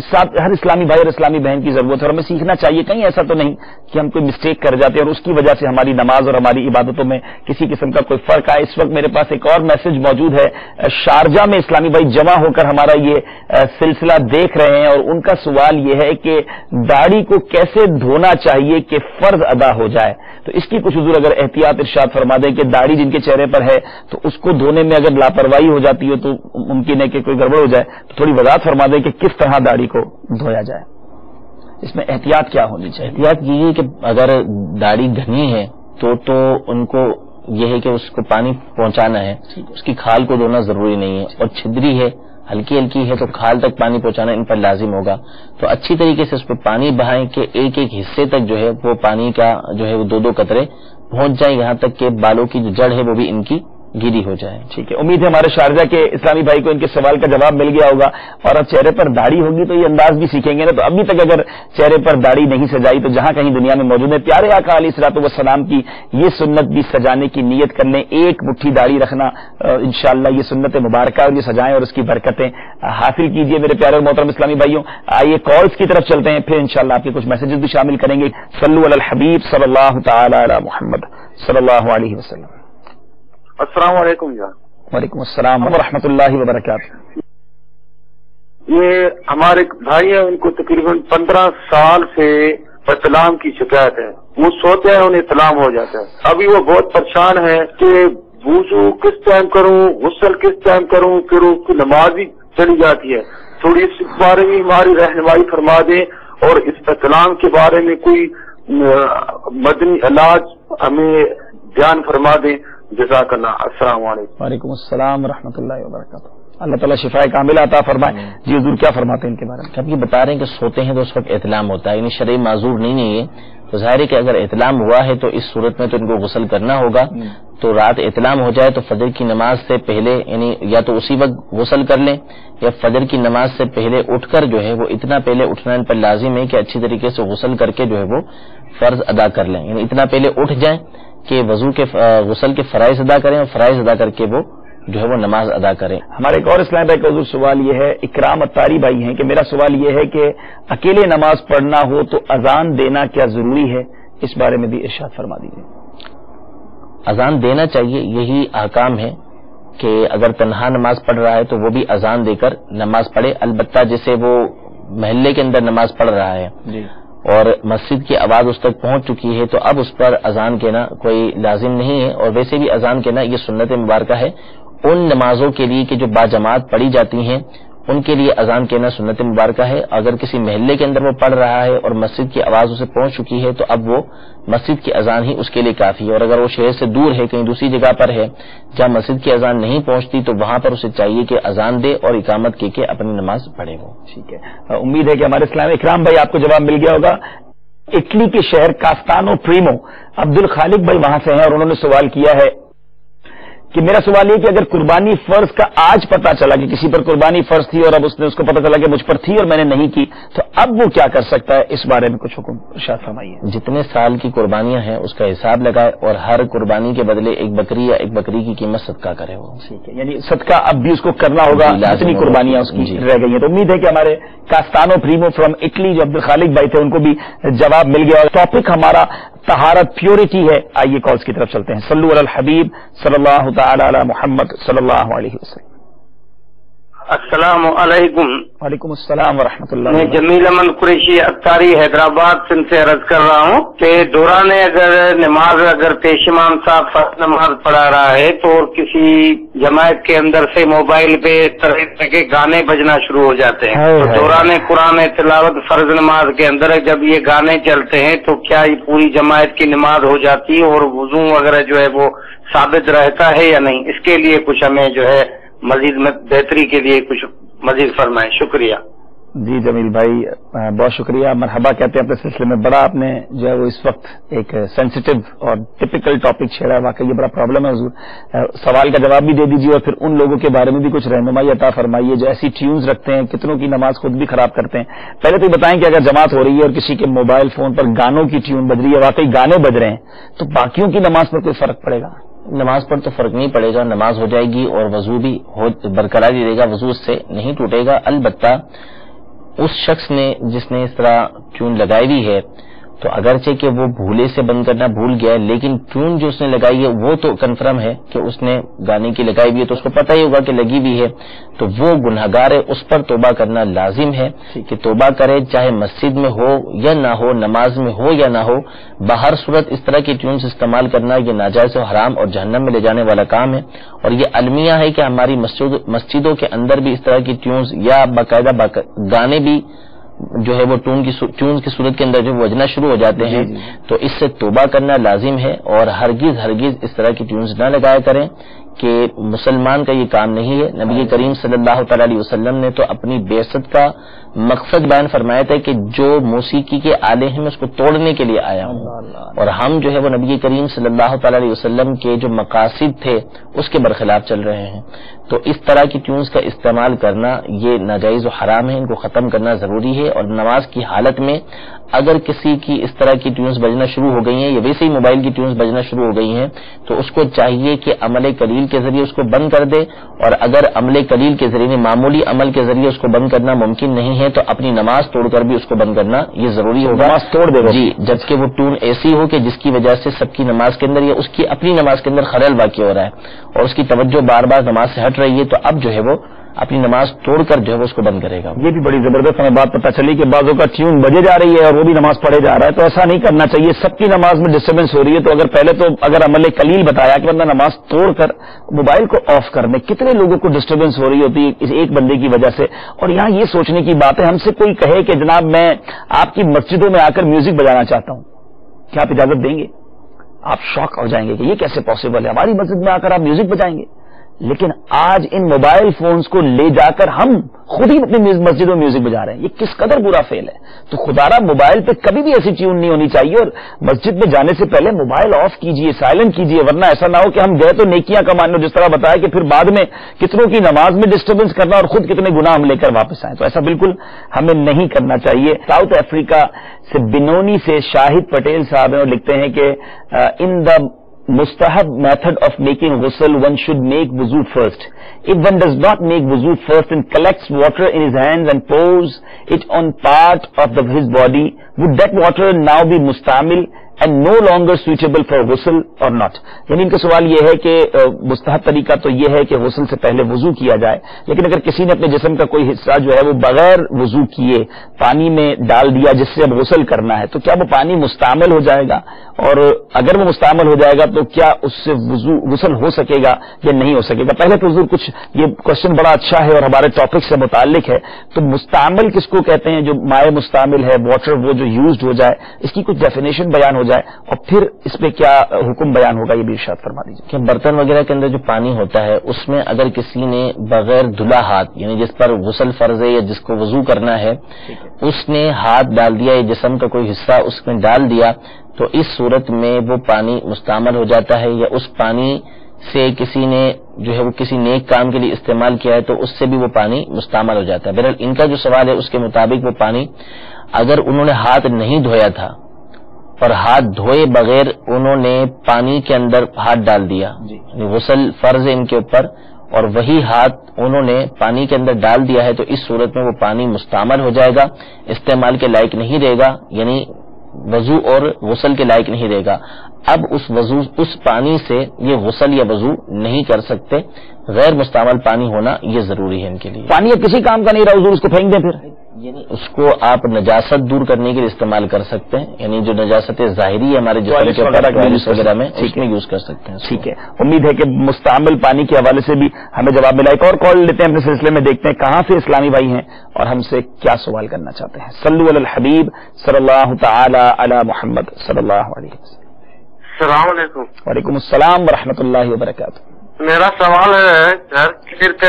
اسلامی بھائی اور اسلامی بہن کی ضرورت ہے، اور ہمیں سیکھنا چاہیے۔ کہیں ایسا تو نہیں کہ ہم کوئی مسٹیک کر جاتے اور اس کی وجہ سے ہماری نماز اور ہماری عبادتوں میں کسی قسم کا کوئی فرق آئے۔ اس وقت میرے پاس ایک اور میسج موجود ہے، شارجہ میں اسلامی بھائی جمع ہو کر ہمارا یہ سلسلہ دیکھ رہے ہیں، اور ان کا سوال یہ ہے کہ داڑھی کو کیسے دھونا چاہیے کہ فرض ادا ہو جائے۔ تو اس کی کچھ حضور اگر احتیاط ارشاد فرما دیں کہ داڑھی جن کے چہرے پر ہے تو اس کو دھونے میں اگر لاپرواہی ہو جاتی ہو تو ممکن ہے کہ کوئی گڑبڑ ہو جائے، تو تھوڑی وضاحت فرما دیں کہ کس طرح داڑھی کو دھویا جائے، اس میں احتیاط کیا ہونی چاہیے؟ احتیاط یہ ہے کہ اگر داڑھی گھنی ہے تو ان کو یہ ہے کہ اس کو پانی پہنچانا ہے، اس کی کھال کو دھونا ضروری نہیں ہے، اور چھدری ہے ہلکی ہلکی ہے تو کھال تک پانی پہنچانا ان پر لازم ہوگا. تو اچھی طریقے سے اس پہ پانی بہائیں کہ ایک ایک حصے تک جو ہے وہ پانی کا جو ہے وہ 2 قطرے پہنچ جائیں, یہاں تک کہ بالوں کی جو جڑ ہے وہ بھی ان کی گیری ہو جائے. ٹھیک ہے, امید ہے ہمارے شارجہ کے اسلامی بھائی کو ان کے سوال کا جواب مل گیا ہوگا. اور اب چہرے پر داڑھی ہوگی تو یہ انداز بھی سیکھیں گے نا. تو ابھی تک اگر چہرے پر داڑھی نہیں سجائی تو جہاں کہیں دنیا میں موجود ہے, پیارے آقا علیہ الصلوۃ والسلام کی یہ سنت بھی سجانے کی نیت کر لیں. ایک مٹھی داڑھی رکھنا انشاءاللہ یہ سنت مبارکہ اور یہ سجائیں اور اس کی برکتیں حاصل کیجیے میرے پیارے اور محترم اسلامی بھائیوں. آئیے کالز کی طرف چلتے ہیں, پھر انشاءاللہ آپ کے کچھ میسجز بھی شامل کریں گے. صلو علی الحبیب صلی اللہ تعالی علی محمد صلی اللہ علیہ وسلم. السلام علیکم جان. وعلیکم السلام ورحمۃ اللہ وبرکاتہ. یہ ہمارے بھائی ہیں, ان کو تقریباً 15 سال سے اطلام کی شکایت ہے. وہ سوتے ہیں انہیں اطلام ہو جاتا ہے. ابھی وہ بہت پریشان ہے کہ وضو کس ٹائم کروں, غسل کس ٹائم کروں, پھر اس کی نماز ہی چلی جاتی ہے. تھوڑی اس بارے میں ہماری رہنمائی فرما دیں اور اس اطلام کے بارے میں کوئی مدنی علاج ہمیں بیان فرما دیں. جزاک اللہ. السلام علیکم. وعلیکم السلام ورحمۃ اللہ وبرکاتہ. اللہ تعالیٰ شفائے کاملہ عطا فرمائے. جی حضور کیا فرماتے ہیں ان کے بارے میں؟ اب یہ بتا رہے ہیں کہ سوتے ہیں تو اس وقت احتلام ہوتا ہے, یعنی شرعی معذور نہیں ہے یہ. تو ظاہر ہے کہ اگر احتلام ہوا ہے تو اس صورت میں تو ان کو غسل کرنا ہوگا. تو رات احتلام ہو جائے تو فجر کی نماز سے پہلے یعنی یا تو اسی وقت غسل کر لیں یا فجر کی نماز سے پہلے اٹھ کر جو ہے وہ اتنا پہلے اٹھنا ان پر لازم ہے کہ اچھی طریقے سے غسل کر کے جو ہے وہ فرض ادا کر لیں. یعنی اتنا پہلے اٹھ جائیں کہ وضو کے غسل کے فرائض ادا کریں اور فرائض ادا کر کے وہ جو ہے وہ نماز ادا کریں. ہمارے ایک اور اسلام بھائی کا حضور سوال یہ ہے, اکرام اتاری بھائی ہیں, کہ میرا سوال یہ ہے کہ اکیلے نماز پڑھنا ہو تو اذان دینا کیا ضروری ہے؟ اس بارے میں بھی ارشاد فرما دیجیے. اذان دینا چاہیے, یہی احکام ہے کہ اگر تنہا نماز پڑھ رہا ہے تو وہ بھی اذان دے کر نماز پڑھے. البتہ جیسے وہ محلے کے اندر نماز پڑھ رہا ہے اور مسجد کی آواز اس تک پہنچ چکی ہے تو اب اس پر اذان کہنا کوئی لازم نہیں ہے. اور ویسے بھی اذان کہنا یہ سنت مبارکہ ہے ان نمازوں کے لیے کہ جو باجماعت پڑھی جاتی ہیں, ان کے لیے اذان کہنا سنت مبارکہ ہے. اگر کسی محلے کے اندر وہ پڑھ رہا ہے اور مسجد کی آواز اسے پہنچ چکی ہے تو اب وہ مسجد کی اذان ہی اس کے لیے کافی ہے. اور اگر وہ شہر سے دور ہے, کہیں دوسری جگہ پر ہے جہاں مسجد کی اذان نہیں پہنچتی, تو وہاں پر اسے چاہیے کہ اذان دے اور اقامت کے اپنی نماز پڑھے. وہ ٹھیک ہے. امید ہے کہ ہمارے اسلام اکرام بھائی آپ کو جواب مل گیا ہوگا. اٹلی کے شہر کاستانو پریمو عبد الخالق بھائی وہاں سے ہیں اور انہوں نے سوال کیا ہے کہ میرا سوال یہ کہ اگر قربانی فرض کا آج پتا چلا کہ کسی پر قربانی فرض تھی اور اب اس نے اس کو پتا چلا کہ مجھ پر تھی اور میں نے نہیں کی, تو اب وہ کیا کر سکتا ہے؟ اس بارے میں کچھ حکم ارشاد فرمائیے. جتنے سال کی قربانیاں ہیں اس کا حساب لگائے اور ہر قربانی کے بدلے ایک بکری یا ایک بکری کی قیمت صدقہ کرے. وہ ٹھیک ہے, یعنی صدقہ اب بھی اس کو کرنا ہوگا جتنی قربانیاں اس کی رہ گئی ہیں. تو امید ہے کہ ہمارے کاستانو پریمو فرام اٹلی جو عبد الخالق بھائی تھے ان کو بھی جواب مل گیا. اور ٹاپک ہمارا طہارت پیورٹی ہے. آئیے کالز کی طرف چلتے ہیں. صلو علی الحبیب صلی اللہ تعالی علی محمد صلی اللہ علیہ وسلم. السلام علیکم. وعلیکم السلام ورحمۃ اللہ. میں جمیل امن قریشی اتاری حیدرآباد سندھ سے عرض کر رہا ہوں کہ دوران اگر پیش امام صاحب فرض نماز پڑھا رہا ہے تو کسی جماعت کے اندر سے موبائل پہ طرح طرح کے گانے بجنا شروع ہو جاتے ہیں, تو دوران قرآن تلاوت فرض نماز کے اندر جب یہ گانے چلتے ہیں تو کیا یہ پوری جماعت کی نماز ہو جاتی ہے اور وضو وغیرہ جو ہے وہ ثابت رہتا ہے یا نہیں؟ اس کے لیے کچھ ہمیں جو ہے مزید بہتری کے لیے کچھ مزید فرمائیں. شکریہ. جی جمیل بھائی بہت شکریہ, مرحبا کہتے ہیں اپنے سلسلے میں. بڑا آپ نے جو ہے وہ اس وقت ایک سینسیٹیو اور ٹپیکل ٹاپک چھیڑا ہے, واقعی یہ بڑا پرابلم ہے حضور. سوال کا جواب بھی دے دیجیے اور پھر ان لوگوں کے بارے میں بھی کچھ رہنمائی عطا فرمائیے جو ایسی ٹیونز رکھتے ہیں, کتنوں کی نماز خود بھی خراب کرتے ہیں. پہلے تو بتائیں کہ اگر جماعت ہو رہی ہے اور کسی کے موبائل فون پر گانوں کی ٹیون بج رہی ہے, واقعی گانے بج رہے ہیں, تو باقیوں کی نماز پر کوئی فرق پڑے گا؟ نماز پر تو فرق نہیں پڑے گا, نماز ہو جائے گی اور وضو بھی برقرار رہے گا, وضو اس سے نہیں ٹوٹے گا. البتہ اس شخص نے جس نے اس طرح ٹیون لگائی ہوئی ہے تو اگرچہ کہ وہ بھولے سے بند کرنا بھول گیا ہے, لیکن ٹیون جو اس نے لگائی ہے وہ تو کنفرم ہے کہ اس نے گانے کی لگائی ہوئی ہے, تو اس کو پتہ ہی ہوگا کہ لگی ہوئی ہے, تو وہ گنہگار ہے, اس پر توبہ کرنا لازم ہے کہ توبہ کرے, چاہے مسجد میں ہو یا نہ ہو, نماز میں ہو یا نہ ہو. باہر صورت اس طرح کی ٹیونز استعمال کرنا یہ ناجائز و حرام اور جہنم میں لے جانے والا کام ہے. اور یہ المیہ ہے کہ ہماری مسجدوں کے اندر بھی اس طرح کی ٹیونز یا باقاعدہ گانے بھی جو ہے وہ ٹیونز کی صورت کے اندر جو بجنا شروع ہو جاتے ہیں, تو اس سے توبہ کرنا لازم ہے اور ہرگز اس طرح کی ٹیونز نہ لگایا کریں. کہ مسلمان کا یہ کام نہیں ہے. نبی کریم صلی اللہ تعالی علیہ وسلم نے تو اپنی بعثت کا مقصد بیان فرمایا تھا کہ جو موسیقی کے آلے ہیں میں اس کو توڑنے کے لیے آیا ہوں, اور ہم جو ہے وہ نبی کریم صلی اللہ تعالی علیہ وسلم کے جو مقاصد تھے اس کے برخلاف چل رہے ہیں. تو اس طرح کی ٹیونز کا استعمال کرنا یہ ناجائز و حرام ہے, ان کو ختم کرنا ضروری ہے. اور نماز کی حالت میں اگر کسی کی اس طرح کی ٹیونز بجنا شروع ہو گئی ہیں یا ویسے ہی موبائل کی ٹیونز بجنا شروع ہو گئی ہیں تو اس کو چاہیے کہ عمل قلیل کے ذریعے اس کو بند کر دے, اور اگر عمل قلیل کے ذریعے معمولی عمل کے ذریعے اس کو بند کرنا ممکن نہیں ہے تو اپنی نماز توڑ کر بھی اس کو بند کرنا یہ ضروری ہوگا. نماز توڑ دے جی, جبکہ وہ ٹون ایسی ہو کہ جس کی وجہ سے سب کی نماز کے اندر یا اس کی اپنی نماز کے اندر خلل واقع ہو رہا ہے اور اس کی توجہ بار بار نماز سے ہٹ رہی ہے, تو اب جو ہے وہ اپنی نماز توڑ کر جو ہے وہ اس کو بند کرے گا. یہ بھی بڑی زبردست ہمیں بات پتہ چلی کہ بعضوں کا ٹیون بجے جا رہی ہے اور وہ بھی نماز پڑھے جا رہا ہے, تو ایسا نہیں کرنا چاہیے. سب کی نماز میں ڈسٹربنس ہو رہی ہے, تو اگر پہلے تو اگر عمل قلیل بتایا کہ بندہ نماز توڑ کر موبائل کو آف کر دے, کتنے لوگوں کو ڈسٹربنس ہو رہی ہوتی ہے اس ایک بندے کی وجہ سے. اور یہاں یہ سوچنے کی بات ہے, ہم سے کوئی کہے کہ جناب میں آپ کی مسجدوں میں آ کر میوزک بجانا چاہتا ہوں, کیا آپ اجازت دیں گے؟ آپ شاک ہو جائیں گے کہ یہ کیسے پاسبل ہے, ہماری مسجد میں آ کر آپ میوزک بجائیں گے. لیکن آج ان موبائل فونز کو لے جا کر ہم خود ہی اپنی مسجد میں میوزک بجا رہے ہیں, یہ کس قدر برا فعل ہے. تو خدارا موبائل پہ کبھی بھی ایسی ٹیون نہیں ہونی چاہیے, اور مسجد میں جانے سے پہلے موبائل آف کیجئے, سائلنٹ کیجئے, ورنہ ایسا نہ ہو کہ ہم گئے تو نیکیاں کمانے, جس طرح بتایا کہ پھر بعد میں کتنوں کی نماز میں ڈسٹربنس کرنا اور خود کتنے گناہ ہم لے کر واپس آئیں. تو ایسا بالکل ہمیں نہیں کرنا چاہیے. ساؤتھ افریقہ سے بنونی سے شاہد پٹیل صاحب ہیں اور لکھتے ہیں کہ ان دا mustahab method of making ghusl, one should make wuzu first. If one does not make wuzu first and collects water in his hands and pours it on part of his body, would that water now be mustamil and no longer suitable for ghusl or not? یعنی ان کا سوال یہ ہے کہ مستحب طریقہ تو یہ ہے کہ غسل سے پہلے وضو کیا جائے, لیکن اگر کسی نے اپنے جسم کا کوئی حصہ جو ہے وہ بغیر وضو کیے پانی میں ڈال دیا جس سے اب غسل کرنا ہے, تو کیا وہ پانی مستعمل ہو جائے گا؟ اور اگر وہ مستعمل ہو جائے گا تو کیا اس سے غسل ہو سکے گا یا نہیں ہو سکے گا؟ پہلے تو حضور کچھ یہ کوشچن بڑا اچھا ہے اور ہمارے ٹاپک سے متعلق ہے. تو مستعمل کس کو کہتے ہیں؟ جو مائع مستعمل ہے, واٹر وہ جو یوزڈ ہو جائے, اس کی کچھ ڈیفینیشن بیان ہو جائے اور پھر اس پہ کیا حکم بیان ہوگا, یہ بھی ارشاد فرما دیجیے. کہ برتن وغیرہ کے اندر جو پانی ہوتا ہے اس میں اگر کسی نے بغیر دھلا ہاتھ, یعنی جس پر غسل فرض ہے یا جس کو وضو کرنا ہے, اس نے ہاتھ ڈال دیا یا جسم کا کوئی حصہ اس میں ڈال دیا, تو اس صورت میں وہ پانی مستعمل ہو جاتا ہے. یا اس پانی سے کسی نے جو ہے وہ کسی نیک کام کے لیے استعمال کیا ہے تو اس سے بھی وہ پانی مستعمل ہو جاتا ہے. بہرحال ان کا جو سوال ہے اس کے مطابق وہ پانی اگر انہوں نے ہاتھ نہیں دھویا تھا اور ہاتھ دھوئے بغیر انہوں نے پانی کے اندر ہاتھ ڈال دیا, غسل فرض ہے ان کے اوپر, اور وہی ہاتھ انہوں نے پانی کے اندر ڈال دیا ہے, تو اس صورت میں وہ پانی مستعمل ہو جائے گا, استعمال کے لائق نہیں رہے گا, یعنی وضو اور غسل کے لائق نہیں رہے گا. اب اس پانی سے یہ غسل یا وضو نہیں کر سکتے, غیر مستعمل پانی ہونا یہ ضروری ہے ان کے لیے. پانی اب کسی کام کا نہیں رہا حضور, اس کو پھینک دیں پھر؟ یعنی اس کو آپ نجاست دور کرنے کے لیے استعمال کر سکتے ہیں, یعنی جو نجاست ظاہری ہے ہمارے جسم کے وغیرہ میں اس میں یوز کر سکتے ہیں. ٹھیک ہے, امید ہے کہ مستعمل پانی کے حوالے سے بھی ہمیں جواب ملا. ایک اور کال لیتے ہیں اپنے سلسلے میں, دیکھتے ہیں کہاں سے اسلامی بھائی ہیں اور ہم سے کیا سوال کرنا چاہتے ہیں. صلو علی الحبیب صلی اللہ تعالی علی محمد صلی اللہ علیہ وسلم. السلام علیکم. وعلیکم السلام ورحمۃ اللہ وبرکاتہ. میرا سوال ہے سر, سر پہ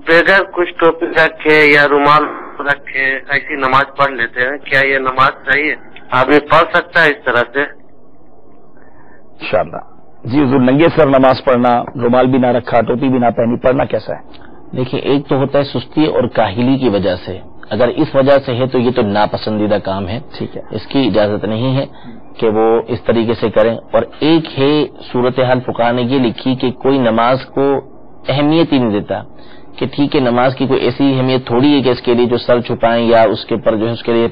بغیر کچھ ٹوپی رکھے یا رومال رکھے ایسی نماز پڑھ لیتے ہیں, کیا یہ نماز صحیح ہے؟ آدمی پڑھ سکتا ہے اس طرح سے؟ انشاءاللہ. جی حضور, ننگے سر نماز پڑھنا, رومال بھی نہ رکھا, ٹوپی بھی نہ پہنی, پڑھنا کیسا ہے؟ دیکھیے, ایک تو ہوتا ہے سستی اور کاہلی کی وجہ سے, اگر اس وجہ سے ہے تو یہ تو ناپسندیدہ کام ہے, ٹھیک ہے, اس کی اجازت نہیں ہے کہ وہ اس طریقے سے کریں. اور ایک ہے صورتحال فقہاء نے یہ لکھی کہ کوئی نماز کو اہمیت ہی نہیں دیتا, کہ ٹھیک ہے نماز کی کوئی ایسی اہمیت تھوڑی ہے کہ اس کے لیے جو سر چھپائیں یا اس کے پر جو ہے اس کے لیے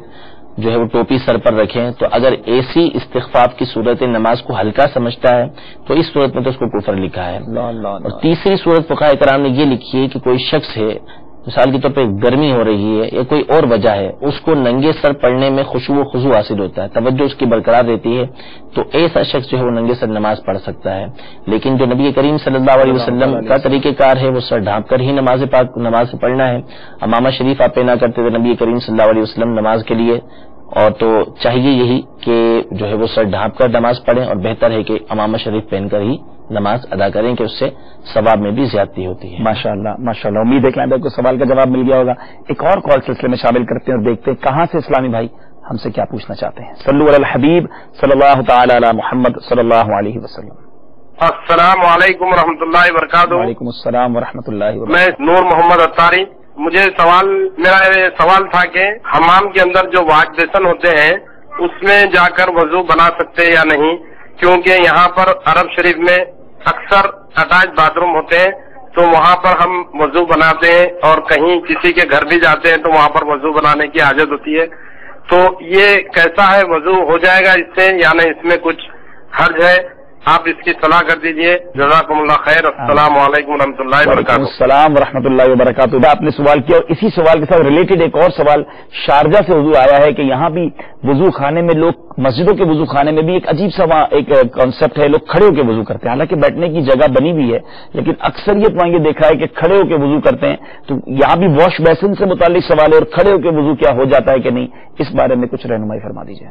جو ہے وہ ٹوپی سر پر رکھیں. تو اگر ایسی استخفاف کی صورت نماز کو ہلکا سمجھتا ہے تو اس صورت میں تو اس کو کفر لکھا ہے. اور تیسری صورت فقہاء کرام نے یہ لکھی ہے کہ کوئی شخص ہے, مثال کے طور پہ گرمی ہو رہی ہے یا کوئی اور وجہ ہے, اس کو ننگے سر پڑھنے میں خشوع و خضوع حاصل ہوتا ہے, توجہ اس کی برقرار رہتی ہے, تو ایسا شخص جو ہے وہ ننگے سر نماز پڑھ سکتا ہے. لیکن جو نبی کریم صلی اللہ علیہ وسلم کا طریقہ کار ہے وہ سر ڈھانپ کر ہی نماز پڑھنا ہے. امامہ شریف آپ پہنا کرتے تھے نبی کریم صلی اللہ علیہ وسلم نماز کے لیے, اور تو چاہیے یہی کہ جو ہے وہ سر ڈھانپ کر نماز پڑھیں, اور بہتر ہے کہ امامہ شریف پہن کر ہی نماز ادا کریں کہ اس سے ثواب میں بھی زیادتی ہوتی ہے. ماشاءاللہ ماشاءاللہ. امید ہے کہ کو سوال کا جواب مل گیا ہوگا. ایک اور کال سلسلے میں شامل کرتے ہیں اور دیکھتے ہیں کہاں سے اسلامی بھائی ہم سے کیا پوچھنا چاہتے ہیں. صلو علی الحبیب صلی اللہ تعالی علی محمد صلی اللہ علیہ وسلم. السلام علیکم ورحمۃ اللہ وبرکاتہ. وعلیکم السلام ورحمۃ اللہ وبرکاتہ. میں نور محمد اتاری. مجھے میرا سوال تھا کہ حمام کے اندر جو واش بیسن ہوتے ہیں اس میں جا کر وضو بنا سکتے یا نہیں، کیونکہ یہاں پر عرب شریف میں اکثر اٹیچ باتھ روم ہوتے ہیں تو وہاں پر ہم وضو بناتے ہیں، اور کہیں کسی کے گھر بھی جاتے ہیں تو وہاں پر وضو بنانے کی حاجت ہوتی ہے. تو یہ کیسا ہے، وضو ہو جائے گا اس سے یا نہیں، اس میں کچھ حرج ہے؟ آپ اس کی صلاح کر دیجئے. جزاکم اللہ خیر. السلام علیکم ورحمۃ اللہ وبرکاتہ. السلام ورحمۃ اللہ وبرکاتہ. آپ نے سوال کیا اور اسی سوال کے ساتھ ریلیٹڈ ایک اور سوال شارجہ سے حضور آیا ہے کہ یہاں بھی وضو خانے میں لوگ، مسجدوں کے وضو خانے میں بھی ایک عجیب سا ایک کانسیپٹ ہے، لوگ کھڑے ہو کے وضو کرتے ہیں. حالانکہ بیٹھنے کی جگہ بنی ہوئی ہے لیکن اکثریت وہاں یہ دیکھا ہے کہ کھڑے ہو کے وضو کرتے ہیں. تو یہاں بھی واش بیسن سے متعلق سوال ہے اور کھڑے ہو کے وضو کیا ہو جاتا ہے کہ نہیں، اس بارے میں کچھ رہنمائی فرما دیجیے.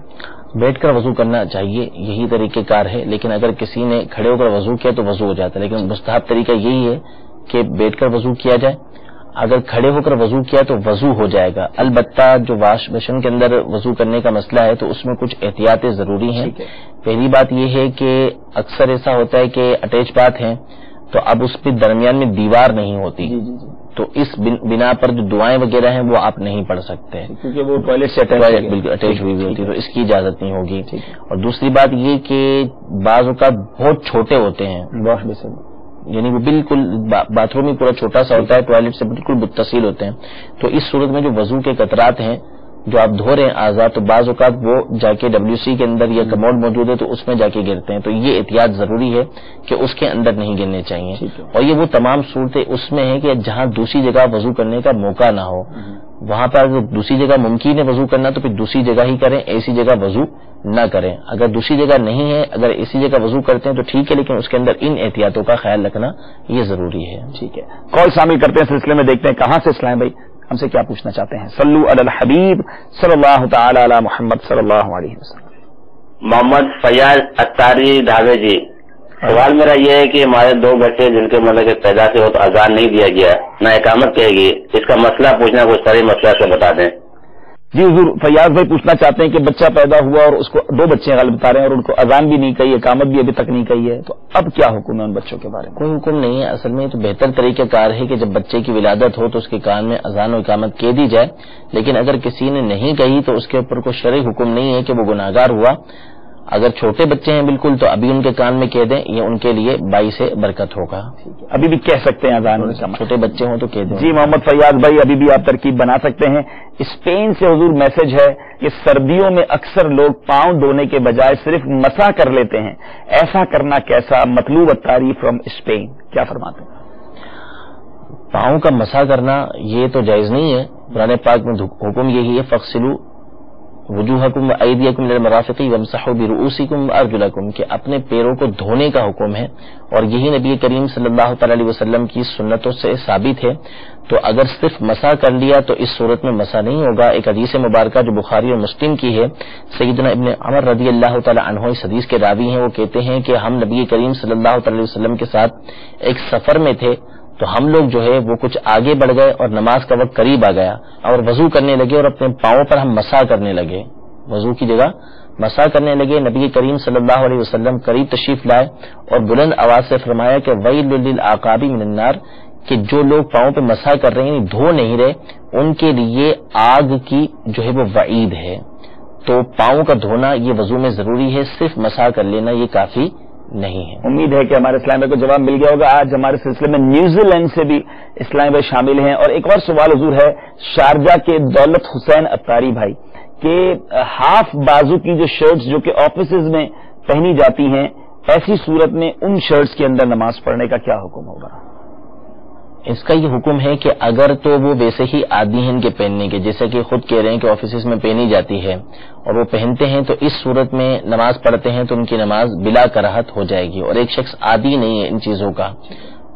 بیٹھ کر وضو کرنا چاہیے، یہی طریقہ کار ہے. لیکن اگر کسی نے کھڑے ہو کر وضو کیا تو وضو ہو جاتا ہے، لیکن مستحب طریقہ یہی ہے کہ بیٹھ کر وضو کیا جائے. اگر کھڑے ہو کر وضو کیا تو وضو ہو جائے گا. البتہ جو واش بیسن کے اندر وضو کرنے کا مسئلہ ہے تو اس میں کچھ احتیاطیں ضروری ہیں. پہلی بات یہ ہے کہ اکثر ایسا ہوتا ہے کہ اٹیچ باتھ ہیں تو اب اس پہ درمیان میں دیوار نہیں ہوتی، تو اس بنا پر جو دعائیں وغیرہ ہیں وہ آپ نہیں پڑھ سکتے کیونکہ وہ ٹوائلٹ سے بالکل اٹیچ ہوئی ہوتی ہے، تو اس کی اجازت نہیں ہوگی. اور دوسری بات یہ کہ بعض اوقات بہت چھوٹے ہوتے ہیں واش بیسن، یعنی وہ بالکل باتھ روم ہی پورا چھوٹا سا ہوتا ہے، ٹوائلٹ سے بالکل متصل ہوتے ہیں. تو اس صورت میں جو وضو کے قطرات ہیں جو آپ دھو رہے ہیں اعضاء، تو بعض اوقات وہ جا کے WC کے اندر یا کموڈ موجود ہے تو اس میں جا کے گرتے ہیں. تو یہ احتیاط ضروری ہے کہ اس کے اندر نہیں گرنے چاہیے. اور یہ وہ تمام صورتیں اس میں ہیں کہ جہاں دوسری جگہ وضو کرنے کا موقع نہ ہو، وہاں پر اگر دوسری جگہ ممکن ہے وضو کرنا تو پھر دوسری جگہ ہی کریں، ایسی جگہ وضو نہ کریں. اگر دوسری جگہ نہیں ہے، اگر اسی جگہ وضو کرتے ہیں تو ٹھیک ہے، لیکن اس کے اندر ان احتیاطوں کا خیال رکھنا یہ ضروری ہے. ٹھیک ہے. کال شامل کرتے ہیں سلسلے میں، دیکھتے ہیں کہاں سے اسلام بھائی ہم سے کیا پوچھنا چاہتے ہیں. صلو علی الحبیب صلی اللہ تعالی علی محمد صلی اللہ علیہ وسلم. محمد فیاض اتاری ڈھاوے جی. سوال میرا یہ ہے کہ ہمارے 2 بچے جن کے مطلب کہ پیدا سے ہو تو اذان نہیں دیا گیا، نہ اقامت کہے گی، اس کا مسئلہ پوچھنا، کوئی صحیح مسئلہ سے بتا دیں. جی حضور، فیاض بھائی پوچھنا چاہتے ہیں کہ بچہ پیدا ہوا اور اس کو 2 بچے غالب بتا رہے ہیں اور ان کو اذان بھی نہیں کہی، اقامت بھی ابھی تک نہیں کہی ہے، تو اب کیا حکم ہے ان بچوں کے بارے میں؟ کوئی حکم نہیں ہے. اصل میں تو بہتر طریقہ کار ہے کہ جب بچے کی ولادت ہو تو اس کے کان میں اذان و اقامت کہہ دی جائے. لیکن اگر کسی نے نہیں کہی تو اس کے اوپر کوئی شرعی حکم نہیں ہے کہ وہ گناہگار ہوا. اگر چھوٹے بچے ہیں بالکل تو ابھی ان کے کان میں کہہ دیں، یہ ان کے لیے باعث برکت ہوگا. ابھی بھی کہہ سکتے ہیں اذان، چھوٹے بچے ہوں تو کہہ دیں. جی محمد فیاض بھائی، ابھی بھی آپ ترکیب بنا سکتے ہیں. اسپین سے حضور میسج ہے کہ سردیوں میں اکثر لوگ پاؤں دھونے کے بجائے صرف مسح کر لیتے ہیں، ایسا کرنا کیسا؟ مطلوب التاری فرام اسپین. کیا فرماتے ہیں؟ پاؤں کا مسح کرنا یہ تو جائز نہیں ہے. قرآن پاک میں حکم یہی ہے فغسلوا وجوہکم وایدیکم الی المرافق وامسحوا برؤوسکم وارجلکم، کہ اپنے پیروں کو دھونے کا حکم ہے. اور یہی نبی کریم صلی اللہ تعالی علیہ وسلم کی سنتوں سے ثابت ہے. تو اگر صرف مسح کر لیا تو اس صورت میں مسح نہیں ہوگا. ایک حدیث مبارکہ جو بخاری اور مسلم کی ہے، سیدنا ابن عمر رضی اللہ تعالی عنہ اس حدیث کے راوی ہیں، وہ کہتے ہیں کہ ہم نبی کریم صلی اللہ تعالی علیہ وسلم کے ساتھ ایک سفر میں تھے تو ہم لوگ جو ہے وہ کچھ آگے بڑھ گئے اور نماز کا وقت قریب آ گیا اور وضو کرنے لگے اور اپنے پاؤں پر ہم مسح کرنے لگے، وضو کی جگہ مسح کرنے لگے. نبی کریم صلی اللہ علیہ وسلم قریب تشریف لائے اور بلند آواز سے فرمایا کہ ویل للعقاب من النار، کہ جو لوگ پاؤں پہ مسح کر رہے ہیں دھو نہیں رہے ان کے لیے آگ کی جو ہے وہ وعید ہے. تو پاؤں کا دھونا یہ وضو میں ضروری ہے، صرف مسح کر لینا یہ کافی نہیں ہے. امید ہے کہ ہمارے اسلام بھائی کو جواب مل گیا ہوگا. آج ہمارے سلسلے میں نیوزی لینڈ سے بھی اسلام بھائی شامل ہیں اور ایک اور سوال حضور ہے شارجہ کے دولت حسین اتاری بھائی کہ ہاف بازو کی جو شرٹس جو کہ آفیسز میں پہنی جاتی ہیں، ایسی صورت میں ان شرٹس کے اندر نماز پڑھنے کا کیا حکم ہوگا؟ اس کا یہ حکم ہے کہ اگر تو وہ ویسے ہی عادی ہیں ان کے پہننے کے، جیسے کہ خود کہہ رہے ہیں کہ آفیسز میں پہنی جاتی ہے اور وہ پہنتے ہیں، تو اس صورت میں نماز پڑھتے ہیں تو ان کی نماز بلا کراہت ہو جائے گی. اور ایک شخص عادی نہیں ہے ان چیزوں کا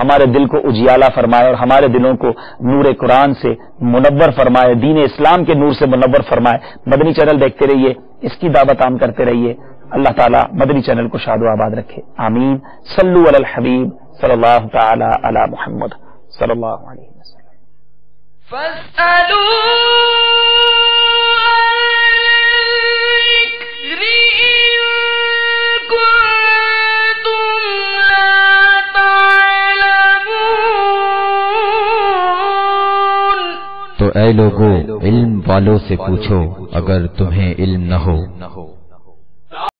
ہمارے دل کو اجیالہ فرمائے اور ہمارے دلوں کو نور قرآن سے منور فرمائے، دین اسلام کے نور سے منور فرمائے۔ مدنی چینل دیکھتے رہیے، اس کی دعوت عام کرتے رہیے۔ اللہ تعالیٰ مدنی چینل کو شاد و آباد رکھے، آمین۔ صلو علی الحبیب صلی اللہ تعالی علی محمد صلی اللہ علیہ وسلم۔ تو اے لوگو علم والوں سے پوچھو اگر تمہیں علم نہ ہو۔